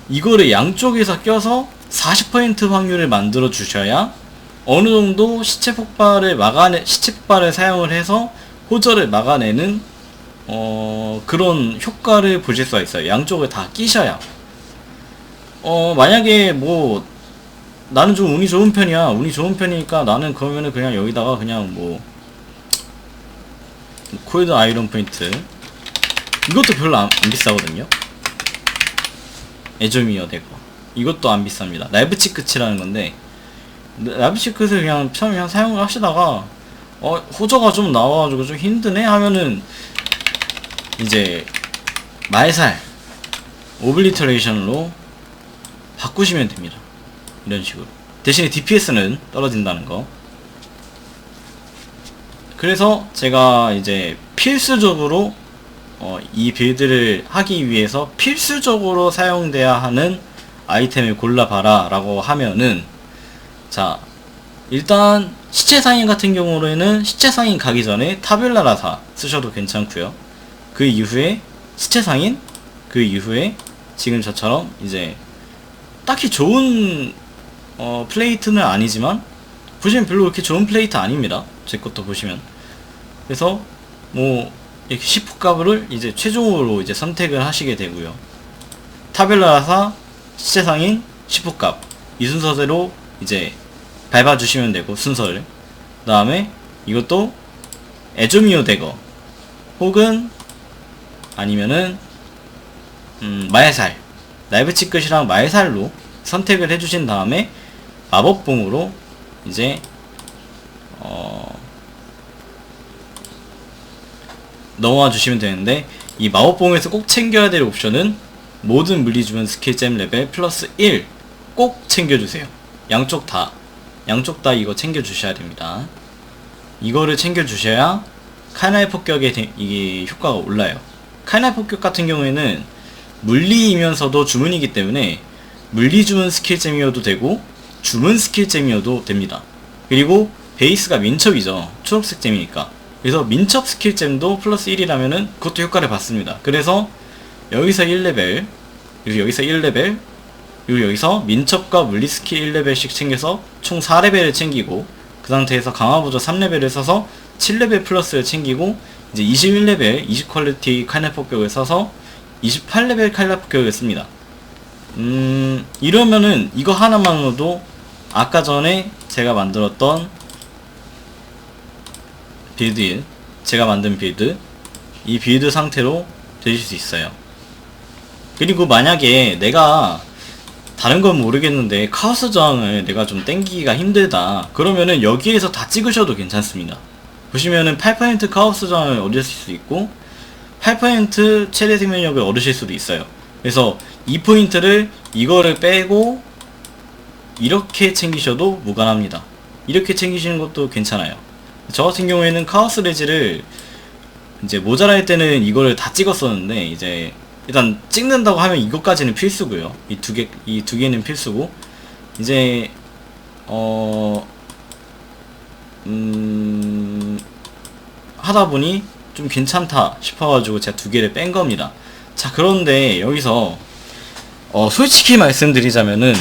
이거를 양쪽에서 껴서 40% 확률을 만들어 주셔야 어느 정도 시체 폭발을 사용을 해서 호저를 막아내는 그런 효과를 보실 수가 있어요. 양쪽을 다 끼셔야. 만약에 뭐 나는 좀 운이 좋은 편이야. 운이 좋은 편이니까 나는 그러면은 그냥 여기다가 그냥 뭐 콜드 아이런 포인트, 이것도 별로 안 비싸거든요. 에조미어 되고 이것도 안 비쌉니다. 라이브치크치라는 건데, 라이브치크를 그냥 처음에 그냥 사용을 하시다가 호저가 좀 나와가지고 좀 힘드네 하면은 이제 말살 오블리터레이션으로 바꾸시면 됩니다. 이런 식으로. 대신에 DPS는 떨어진다는 거. 그래서 제가 이제 필수적으로 이 빌드를 하기 위해서 필수적으로 사용돼야 하는 아이템을 골라봐라 라고 하면은, 자, 일단 시체상인 같은 경우에는 시체상인 가기 전에 타뷸라라사 쓰셔도 괜찮고요. 그 이후에 시체상인, 그 이후에 지금 저처럼 이제 딱히 좋은 플레이트는 아니지만, 보시면 별로 그렇게 좋은 플레이트 아닙니다. 제 것도 보시면. 그래서 뭐 이렇게 10호 값을 이제 최종으로 이제 선택을 하시게 되고요. 타뷸라라사, 시체상인, 10호 값, 이 순서대로 이제 밟아주시면 되고, 순서를. 그 다음에 이것도 에조미오 대거 혹은 아니면은 마에살, 라이브치 끝이랑 마에살로 선택을 해주신 다음에 마법봉으로 이제 넘어와 주시면 되는데, 이 마법봉에서 꼭 챙겨야 될 옵션은 모든 물리주문 스킬잼 레벨 플러스 1 꼭 챙겨주세요. 양쪽 다 이거 챙겨주셔야 됩니다. 이거를 챙겨주셔야 칼날 폭격의 이게 효과가 올라요. 칼날 폭격 같은 경우에는 물리이면서도 주문이기 때문에 물리주문 스킬잼이어도 되고 주문 스킬잼이어도 됩니다. 그리고 베이스가 민첩이죠. 초록색 잼이니까. 그래서 민첩 스킬잼도 플러스 1이라면은 그것도 효과를 받습니다. 그래서 여기서 1레벨, 그리고 여기서 1레벨, 그리고 여기서 민첩과 물리 스킬 1레벨씩 챙겨서 총 4레벨을 챙기고, 그 상태에서 강화보조 3레벨을 써서 7레벨 플러스를 챙기고, 이제 21레벨 20퀄리티 칼날 폭격을 써서 28레벨 칼날 폭격을 씁니다. 이러면은 이거 하나만으로도 아까 전에 제가 만들었던 빌드, 제가 만든 빌드, 이 빌드 상태로 되실 수 있어요. 그리고 만약에 내가 다른 건 모르겠는데 카오스 저항을 내가 좀 땡기기가 힘들다, 그러면은 여기에서 다 찍으셔도 괜찮습니다. 보시면은 8% 카오스 저항을 얻으실 수 있고 8% 최대 생명력을 얻으실 수도 있어요. 그래서 2포인트를 이거를 빼고 이렇게 챙기셔도 무관합니다. 이렇게 챙기시는 것도 괜찮아요. 저 같은 경우에는 카오스 레지를 이제 모자랄 때는 이거를 다 찍었었는데, 이제 일단 찍는다고 하면 이것까지는 필수고요. 이 두 개는 필수고, 이제 하다 보니 좀 괜찮다 싶어가지고 제가 두 개를 뺀 겁니다. 자, 그런데 여기서 솔직히 말씀드리자면은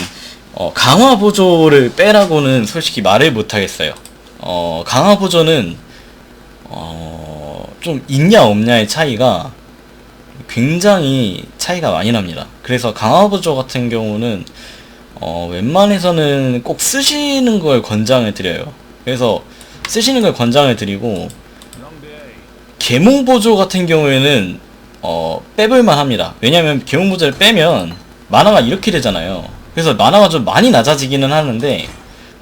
강화 보조를 빼라고는 솔직히 말을 못하겠어요. 강화 보조는 좀 있냐 없냐의 차이가 굉장히 차이가 많이 납니다. 그래서 강화 보조 같은 경우는 웬만해서는 꼭 쓰시는 걸 권장을 드려요. 그래서 쓰시는 걸 권장을 드리고, 계몽 보조 같은 경우에는 빼볼만 합니다. 왜냐면 계몽 보조를 빼면 만화가 이렇게 되잖아요. 그래서 만화가 좀 많이 낮아지기는 하는데,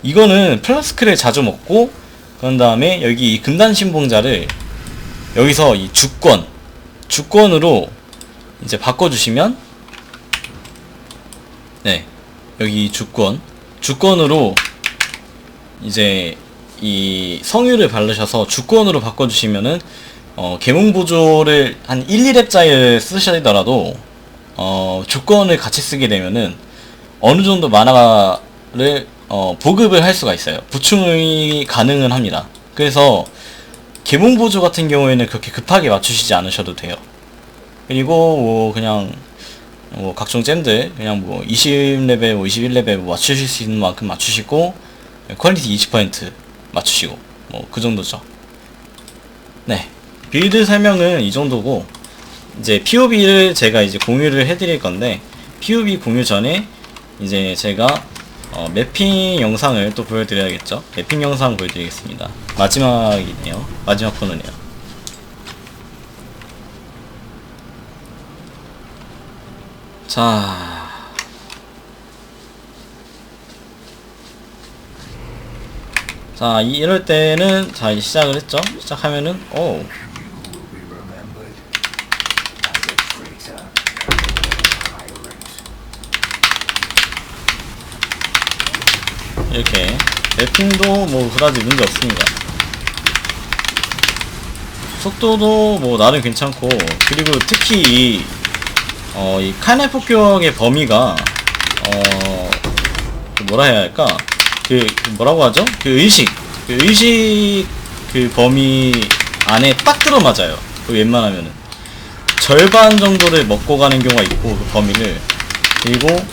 이거는 플라스크를 자주 먹고, 그런 다음에 여기 이 금단 신봉자를 여기서 이 주권으로 이제 바꿔주시면, 네, 여기 주권으로 이제 이 성유를 바르셔서 주권으로 바꿔주시면은 계몽 보조를 한 1, 2렙짜리를 쓰시더라도 주권을 같이 쓰게 되면은 어느 정도 만화를 보급을 할 수가 있어요. 보충이 가능은 합니다. 그래서 계몽 보조 같은 경우에는 그렇게 급하게 맞추시지 않으셔도 돼요. 그리고 뭐 그냥 각종 잼들 그냥 뭐 20레벨, 뭐 21레벨 뭐 맞추실 수 있는 만큼 맞추시고, 퀄리티 20% 맞추시고, 뭐 그 정도죠. 네, 빌드 설명은 이 정도고, 이제 POB를 제가 이제 공유를 해드릴 건데, POB 공유 전에 이제 제가 매핑 영상을 또 보여드려야겠죠. 매핑 영상 보여드리겠습니다. 마지막이네요. 마지막 코너네요. 자, 이럴 때는, 자, 이제 시작을 했죠. 시작하면은, 이렇게 맵핑도 뭐 그다지 문제 없습니다. 속도도 뭐 나름 괜찮고, 그리고 특히 이 카네 폭격의 범위가 뭐라 해야 할까? 뭐라고 하죠? 의식 그 범위 안에 딱 들어맞아요. 웬만하면은 절반 정도를 먹고 가는 경우가 있고, 그 범위를. 그리고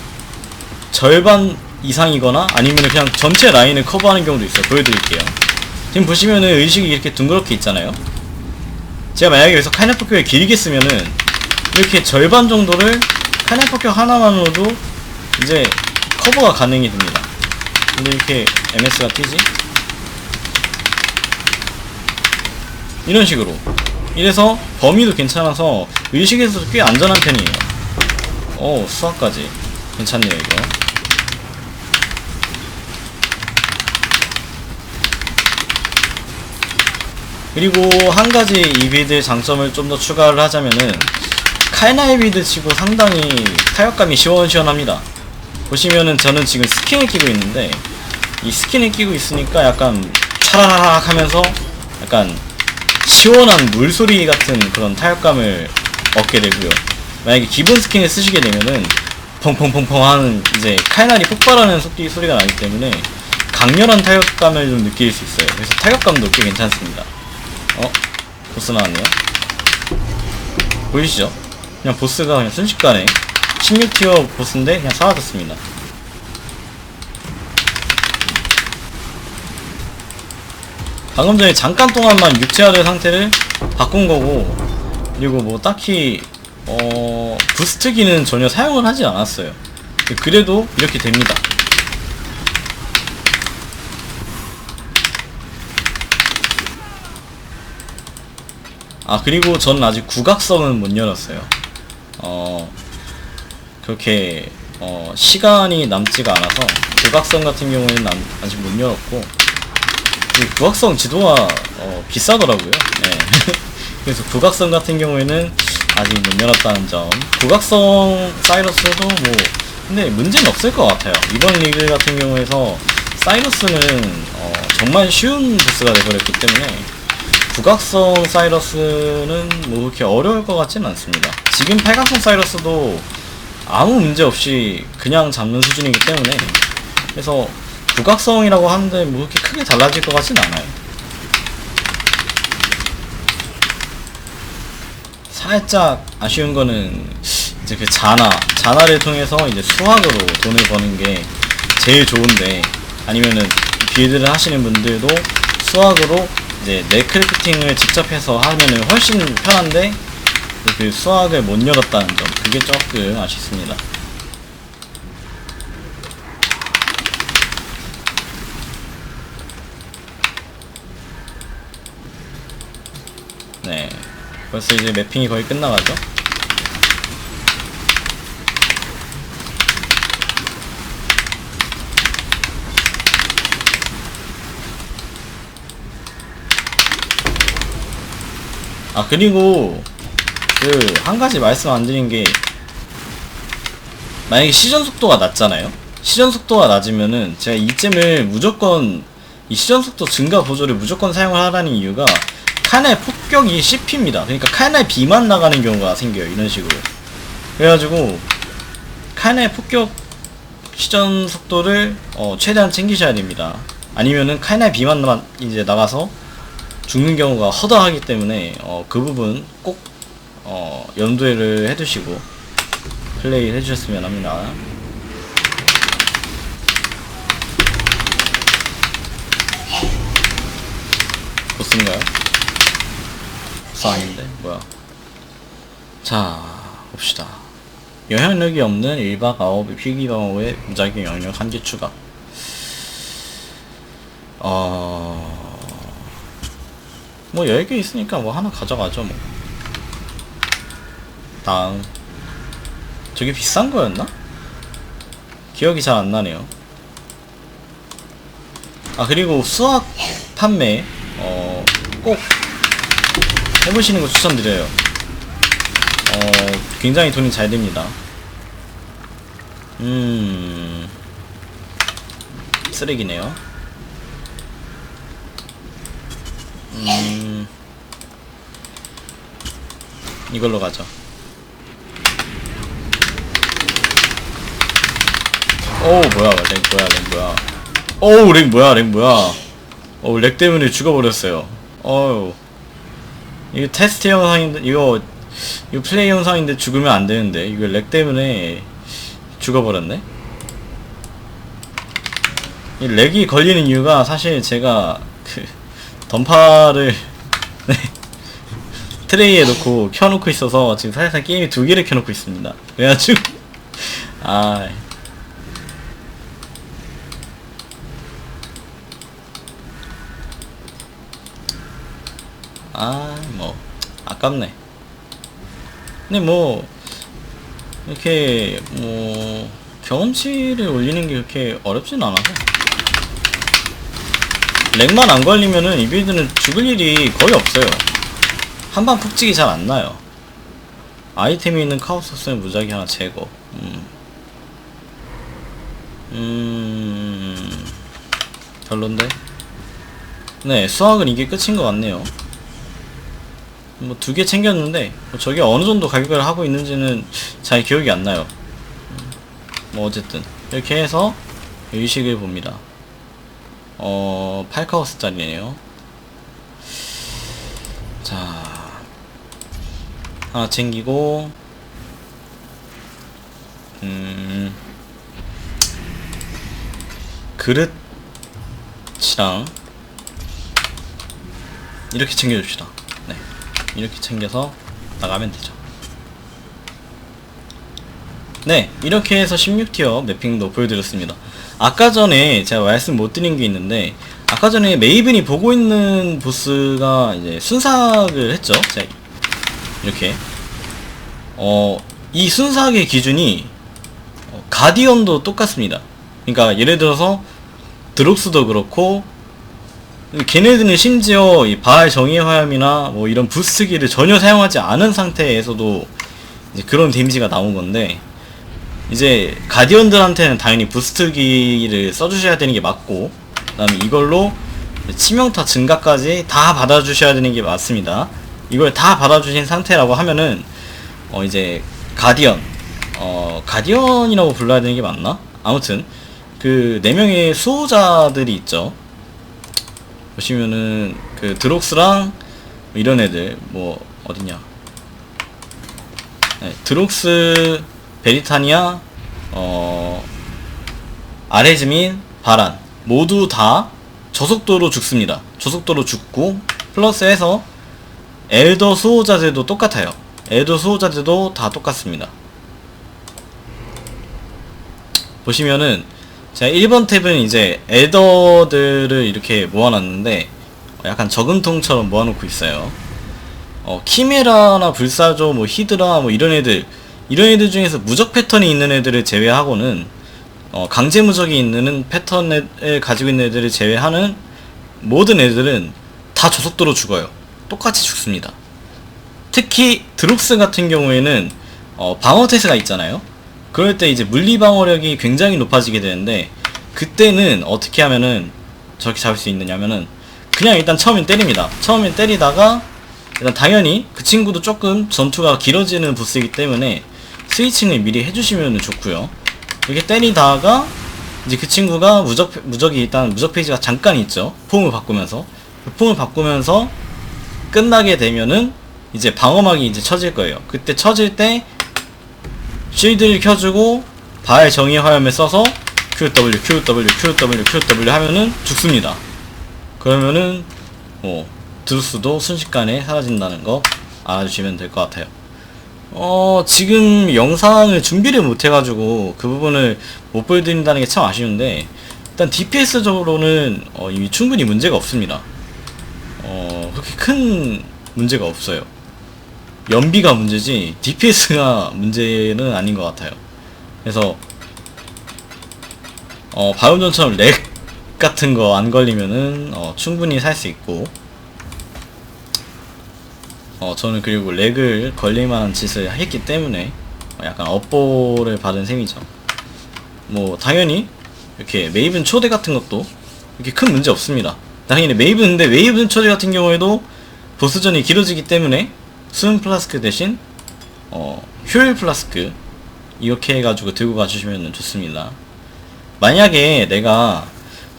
절반 이상이거나 아니면 그냥 전체 라인을 커버하는 경우도 있어요. 보여드릴게요. 지금 보시면은 의식이 이렇게 둥그렇게 있잖아요. 제가 만약에 여기서 카네 폭격을 길게 쓰면은 이렇게 절반 정도를 카네 폭격 하나만으로도 이제 커버가 가능이 됩니다. 근데 이렇게 MS가 튀지? 이런 식으로. 이래서 범위도 괜찮아서 의식에서도 꽤 안전한 편이에요. 수학까지 괜찮네요 이거. 그리고 한 가지 이 빌드의 장점을 좀 더 추가를 하자면은 칼날 빌드 치고 상당히 타격감이 시원시원합니다. 보시면은 저는 지금 스킨을 끼고 있는데, 이 스킨을 끼고 있으니까 약간 차라락 하면서 약간 시원한 물소리 같은 그런 타격감을 얻게 되고요. 만약에 기본 스킨을 쓰시게 되면은 펑펑펑펑 하는 이제 칼날이 폭발하는 소리가 나기 때문에 강렬한 타격감을 좀 느낄 수 있어요. 그래서 타격감도 꽤 괜찮습니다. 보스 나왔네요. 보이시죠? 그냥 보스가 그냥 순식간에 16티어 보스인데 그냥 사라졌습니다. 방금 전에 잠깐 동안만 육체화된 상태를 바꾼 거고, 그리고 뭐 딱히 부스트기는 전혀 사용을 하지 않았어요. 그래도 이렇게 됩니다. 그리고 저는 아직 국악성은 못 열었어요. 그렇게 시간이 남지가 않아서 국악성 같은 경우에는 아직 못 열었고, 국악성 지도가 비싸더라고요. 네. 그래서 국악성 같은 경우에는 아직 못 열었다는 점. 국악성 사이러스도 뭐 근데 문제는 없을 것 같아요. 이번 리그 같은 경우에서 사이러스는 정말 쉬운 보스가 돼버렸기 때문에 국악성 사이러스는 뭐 그렇게 어려울 것 같지는 않습니다. 지금 팔각성 사이러스도 아무 문제 없이 그냥 잡는 수준이기 때문에, 그래서 국악성이라고 하는데 뭐 그렇게 크게 달라질 것 같진 않아요. 살짝 아쉬운 거는 이제 그 잔화를 통해서 이제 수학으로 돈을 버는 게 제일 좋은데, 아니면은 빌드를 하시는 분들도 수학으로 이제 넷크래프팅을 직접 해서 하면은 훨씬 편한데 그 수학을 못 열었다는 점, 그게 조금 아쉽습니다. 네, 벌써 이제 매핑이 거의 끝나가죠. 그리고 한 가지 말씀 안 드린 게, 만약에 시전 속도가 낮잖아요. 시전 속도가 낮으면은 제가 이쯤을 무조건 이 시전 속도 증가 보조를 무조건 사용을 하라는 이유가, 칼날 폭격이 씹힙니다. 그러니까 칼날 비만 나가는 경우가 생겨요. 이런 식으로. 그래가지고 칼날 폭격 시전 속도를 최대한 챙기셔야 됩니다. 아니면은 칼날 비만 이제 나가서 죽는 경우가 허다하기 때문에 그 부분 꼭 염두를 해두시고 플레이 해주셨으면 합니다. 보스인가요? 보스 아닌데 뭐야? 자, 봅시다. 영향력이 없는 1박 9의 필기방어에 무작위 영향력 1개 추가. 뭐 10개 있으니까 뭐 하나 가져가죠 뭐. 다음, 저게 비싼 거였나? 기억이 잘 안 나네요. 그리고 수학 판매 꼭 해보시는 거 추천드려요. 굉장히 돈이 잘 됩니다. 쓰레기네요. 이걸로 가죠. 오우 뭐야 렉 뭐야. 오우 렉 뭐야. 어우 렉 때문에 죽어버렸어요. 어우 이거 테스트 영상인데 이거 플레이 영상인데 죽으면 안 되는데 이거 렉 때문에 죽어버렸네. 이 렉이 걸리는 이유가 사실 제가 그 던파를 네, 트레이에 놓고 켜놓고 있어서 지금 사실상 게임이 두 개를 켜놓고 있습니다. 그래가지고 뭐 아깝네. 근데 뭐 이렇게 뭐 경험치를 올리는 게 그렇게 어렵진 않아서 렉만 안 걸리면은 이 빌드는 죽을 일이 거의 없어요. 한방 푹찍이 잘 안 나요. 아이템이 있는 카오스는 무작위 하나 제거. 별론데? 네, 수학은 이게 끝인 것 같네요. 뭐 두 개 챙겼는데 뭐 저게 어느 정도 가격을 하고 있는지는 잘 기억이 안 나요. 뭐 어쨌든 이렇게 해서 의식을 봅니다. 8카오스짜리네요. 자, 하나 챙기고, 그릇이랑, 이렇게 챙겨줍시다. 네. 이렇게 챙겨서 나가면 되죠. 네, 이렇게 해서 16티어 매핑도 보여드렸습니다. 아까 전에 제가 말씀 못 드린 게 있는데, 아까 전에 메이븐이 보고 있는 보스가 이제 순삭을 했죠. 자, 이렇게. 이 순삭의 기준이, 가디언도 똑같습니다. 그러니까 예를 들어서, 드록스도 그렇고, 걔네들은 심지어 이 바알 정의의 화염이나 뭐 이런 부스트기를 전혀 사용하지 않은 상태에서도 이제 그런 데미지가 나온 건데, 이제 가디언들한테는 당연히 부스트기를 써주셔야 되는 게 맞고, 그 다음에 이걸로 치명타 증가까지 다 받아주셔야 되는 게 맞습니다. 이걸 다 받아주신 상태라고 하면은 이제 가디언이라고 불러야 되는 게 맞나? 아무튼 그 4명의 수호자들이 있죠. 보시면은 그 드록스랑 이런 애들 뭐 어딨냐, 네, 드록스, 베리타니아, 아레즈민, 바란 모두 다 저속도로 죽습니다. 저속도로 죽고 플러스해서 엘더 수호자들도 똑같아요. 엘더 수호자들도 다 똑같습니다. 보시면은 제가 1번 탭은 이제 엘더들을 이렇게 모아놨는데 약간 저금통처럼 모아놓고 있어요. 키메라나 불사조, 뭐 히드라, 뭐 이런 애들 중에서 무적 패턴이 있는 애들을 제외하고는 강제 무적이 있는 패턴을 가지고 있는 애들을 제외하는 모든 애들은 다 저속도로 죽어요. 똑같이 죽습니다. 특히 드록스 같은 경우에는 방어 태세가 있잖아요. 그럴 때 이제 물리 방어력이 굉장히 높아지게 되는데, 그때는 어떻게 하면은 저렇게 잡을 수 있느냐면은 그냥 일단 처음엔 때립니다. 처음엔 때리다가 일단 당연히 그 친구도 조금 전투가 길어지는 보스이기 때문에 스위칭을 미리 해주시면 좋고요. 이렇게 때리다가 이제 그 친구가 무적이 일단 무적 페이지가 잠깐 있죠. 폼을 바꾸면서 그 폼을 바꾸면서 끝나게 되면은 이제 방어막이 이제 쳐질 거예요. 그때 쳐질 때 쉴드를 켜주고 바알 정의 화염을 써서 QW 하면은 죽습니다. 그러면은 드루스도 순식간에 사라진다는 거 알아주시면 될 것 같아요. 지금 영상을 준비를 못해가지고 그 부분을 못 보여드린다는 게 참 아쉬운데, 일단 DPS적으로는 이미 충분히 문제가 없습니다. 그렇게 큰 문제가 없어요. 연비가 문제지 DPS가 문제는 아닌 것 같아요. 그래서 바이오전처럼 렉 같은 거 안 걸리면은 충분히 살 수 있고, 저는 그리고 렉을 걸릴만한 짓을 했기 때문에 약간 업보를 받은 셈이죠. 뭐 당연히 이렇게 메이븐 초대 같은 것도 이렇게 큰 문제 없습니다. 당연히 메이븐인데 메이븐 초대 같은 경우에도 보스전이 길어지기 때문에 수은 플라스크 대신 효율 플라스크 이렇게 해가지고 들고 가주시면 좋습니다. 만약에 내가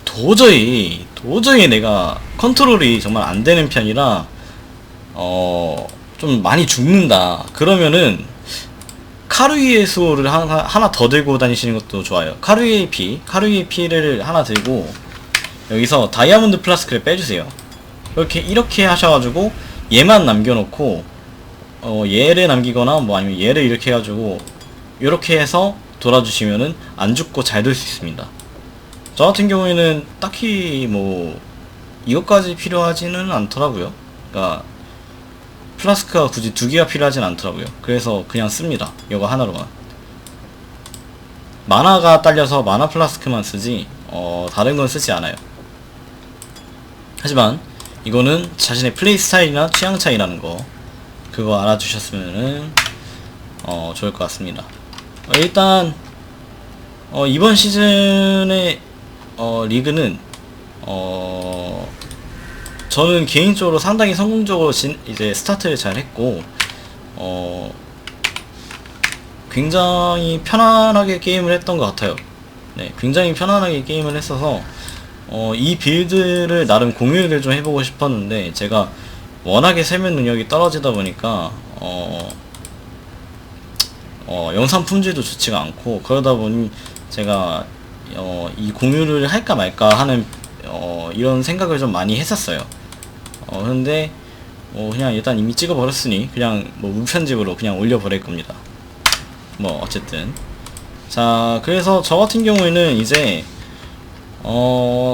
도저히 내가 컨트롤이 정말 안 되는 편이라 좀 많이 죽는다 그러면은 카루이의 수호를 하나 더 들고 다니시는 것도 좋아요. 카루이의 피를 하나 들고 여기서 다이아몬드 플라스크를 빼주세요. 이렇게 하셔가지고 얘만 남겨놓고 얘를 남기거나 뭐 아니면 얘를 이렇게 해가지고 이렇게 해서 돌아주시면은 안 죽고 잘 돌 수 있습니다. 저 같은 경우에는 딱히 뭐 이것까지 필요하지는 않더라고요. 그러니까 플라스크가 굳이 2개가 필요하진 않더라고요. 그래서 그냥 씁니다. 이거 하나로만. 마나가 딸려서 마나 플라스크만 쓰지 다른 건 쓰지 않아요. 하지만 이거는 자신의 플레이 스타일이나 취향 차이라는 거 그거 알아주셨으면은 좋을 것 같습니다. 일단 이번 시즌의 리그는 저는 개인적으로 상당히 성공적으로 이제 스타트를 잘 했고 굉장히 편안하게 게임을 했던 것 같아요. 네, 굉장히 편안하게 게임을 했어서 이 빌드를 나름 공유를 좀 해보고 싶었는데 제가 워낙에 설명 능력이 떨어지다 보니까 영상 품질도 좋지가 않고 그러다 보니 제가 이 공유를 할까 말까 하는 이런 생각을 좀 많이 했었어요. 근데 그냥 일단 이미 찍어버렸으니 그냥 뭐 무편집으로 그냥 올려버릴 겁니다. 뭐 어쨌든 자, 그래서 저 같은 경우에는 이제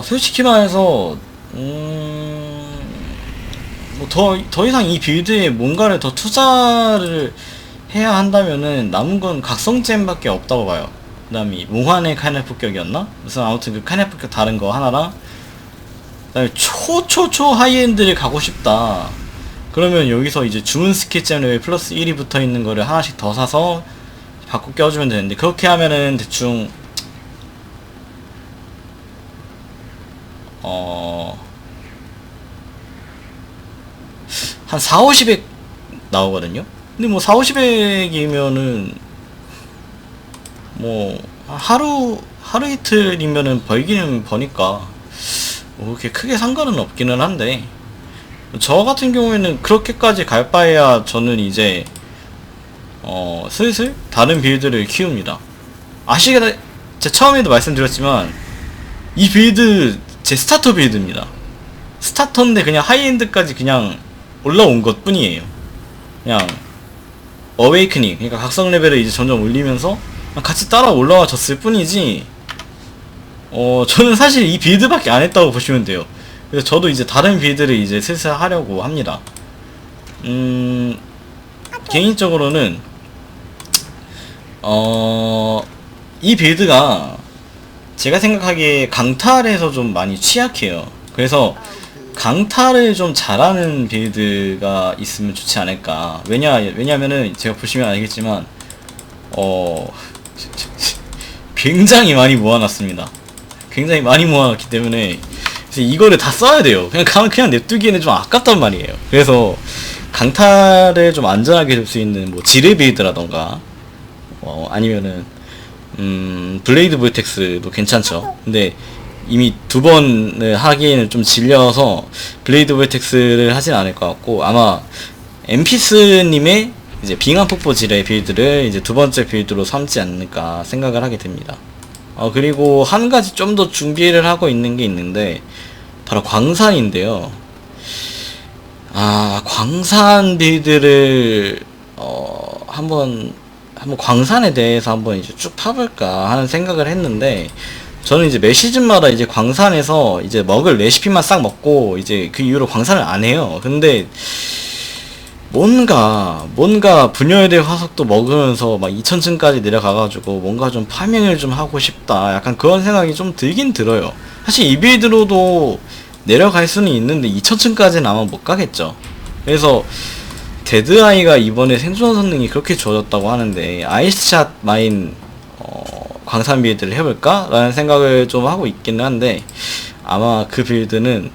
솔직히 말해서 뭐 더 이상 이 빌드에 뭔가를 더 투자를 해야 한다면은 남은 건 각성잼밖에 없다고 봐요. 그 다음에 몽환의 카이넬 폭격이었나? 무슨 아무튼 그 카이넬 폭격 다른 거 하나랑 그 다음에 초 하이엔드를 가고 싶다 그러면 여기서 이제 주문 스킬잼 레벨 플러스 1이 붙어있는 거를 하나씩 더 사서 바꿔 껴주면 되는데 그렇게 하면은 대충 한 4,50억 나오거든요. 근데 뭐 4,50억이면은 뭐 하루 이틀이면은 벌기는 버니까 뭐 그렇게 크게 상관은 없기는 한데 저 같은 경우에는 그렇게까지 갈 바에야 저는 이제 슬슬 다른 빌드를 키웁니다. 제가 처음에도 말씀드렸지만 이 빌드 제 스타터 빌드입니다. 스타터인데 그냥 하이엔드까지 그냥 올라온 것 뿐이에요. 그냥 어웨이크닝, 그러니까 각성 레벨을 이제 점점 올리면서 같이 따라 올라와 줬을 뿐이지 저는 사실 이 빌드밖에 안 했다고 보시면 돼요. 그래서 저도 이제 다른 빌드를 이제 슬슬 하려고 합니다. 개인적으로는 이 빌드가 제가 생각하기에 강탈에서 좀 많이 취약해요. 그래서 강탈을 좀 잘하는 빌드가 있으면 좋지 않을까. 왜냐면은 제가 보시면 알겠지만 굉장히 많이 모아놨습니다. 굉장히 많이 모아놨기 때문에 이거를 다 써야 돼요. 그냥 냅두기에는 좀 아깝단 말이에요. 그래서 강탈을 좀 안전하게 줄 수 있는 뭐 지뢰 빌드라던가 아니면은 블레이드 볼텍스도 괜찮죠. 근데 이미 2번을 하기에는 좀 질려서 블레이드 볼텍스를 하진 않을 것 같고 아마 엠피스님의 이제 빙하 폭포 지뢰 빌드를 이제 2번째 빌드로 삼지 않을까 생각을 하게 됩니다. 그리고 한 가지 좀 더 준비를 하고 있는 게 있는데 바로 광산인데요. 광산 빌드를 한번 광산에 대해서 한번 이제 쭉 파볼까 하는 생각을 했는데 저는 이제 매 시즌마다 이제 광산에서 이제 먹을 레시피만 싹 먹고 이제 그 이후로 광산을 안 해요. 근데 뭔가 분열의 화석도 먹으면서 막 2000층까지 내려가가지고 뭔가 좀 파밍을 좀 하고 싶다 약간 그런 생각이 좀 들긴 들어요. 사실 이 빌드로도 내려갈 수는 있는데 2000층까지는 아마 못 가겠죠. 그래서 데드아이가 이번에 생존 성능이 그렇게 좋아졌다고 하는데 아이스샷 마인 광산 빌드를 해볼까? 라는 생각을 좀 하고 있기는 한데, 아마 그 빌드는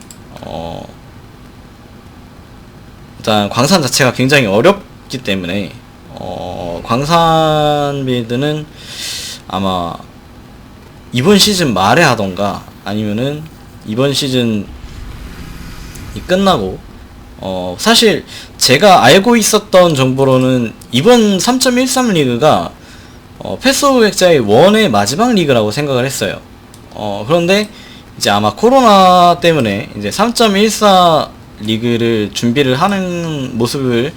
일단 광산 자체가 굉장히 어렵기 때문에 광산 빌드는 아마 이번 시즌 말에 하던가 아니면은 이번 시즌이 끝나고 사실 제가 알고 있었던 정보로는 이번 3.13 리그가 패스 오브 엑자일 1의 마지막 리그라고 생각을 했어요. 그런데 이제 아마 코로나 때문에 이제 3.14 리그를 준비를 하는 모습을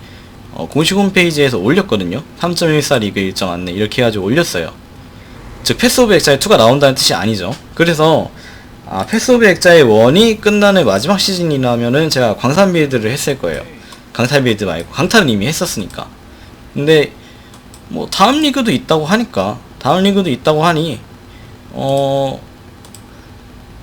공식 홈페이지에서 올렸거든요. 3.14 리그 일정 안내 이렇게 해가지고 올렸어요. 즉 패스 오브 엑자일 2가 나온다는 뜻이 아니죠. 그래서 패스 오브 엑자일 1이 끝나는 마지막 시즌이라면은 제가 광산 빌드를 했을 거예요. 강탈 빌드 말고. 강탈은 이미 했었으니까. 근데 뭐 다음 리그도 있다고 하니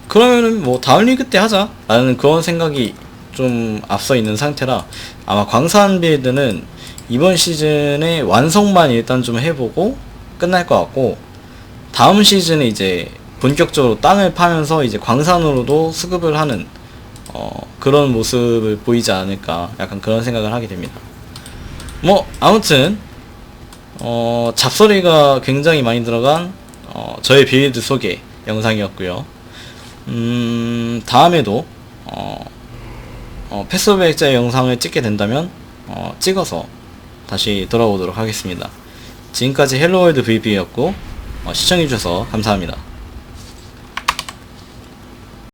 그러면은 뭐 다음 리그 때 하자 라는 그런 생각이 좀 앞서 있는 상태라, 아마 광산 빌드는 이번 시즌에 완성만 일단 좀 해보고 끝날 것 같고, 다음 시즌에 이제 본격적으로 땅을 파면서 이제 광산으로도 수급을 하는 그런 모습을 보이지 않을까, 약간 그런 생각을 하게 됩니다. 뭐 아무튼 잡소리가 굉장히 많이 들어간 저의 빌드 소개 영상이었고요. 다음에도 패스 오브 엑자의 영상을 찍게 된다면 찍어서 다시 돌아오도록 하겠습니다. 지금까지 헬로월드 VP였고 시청해주셔서 감사합니다.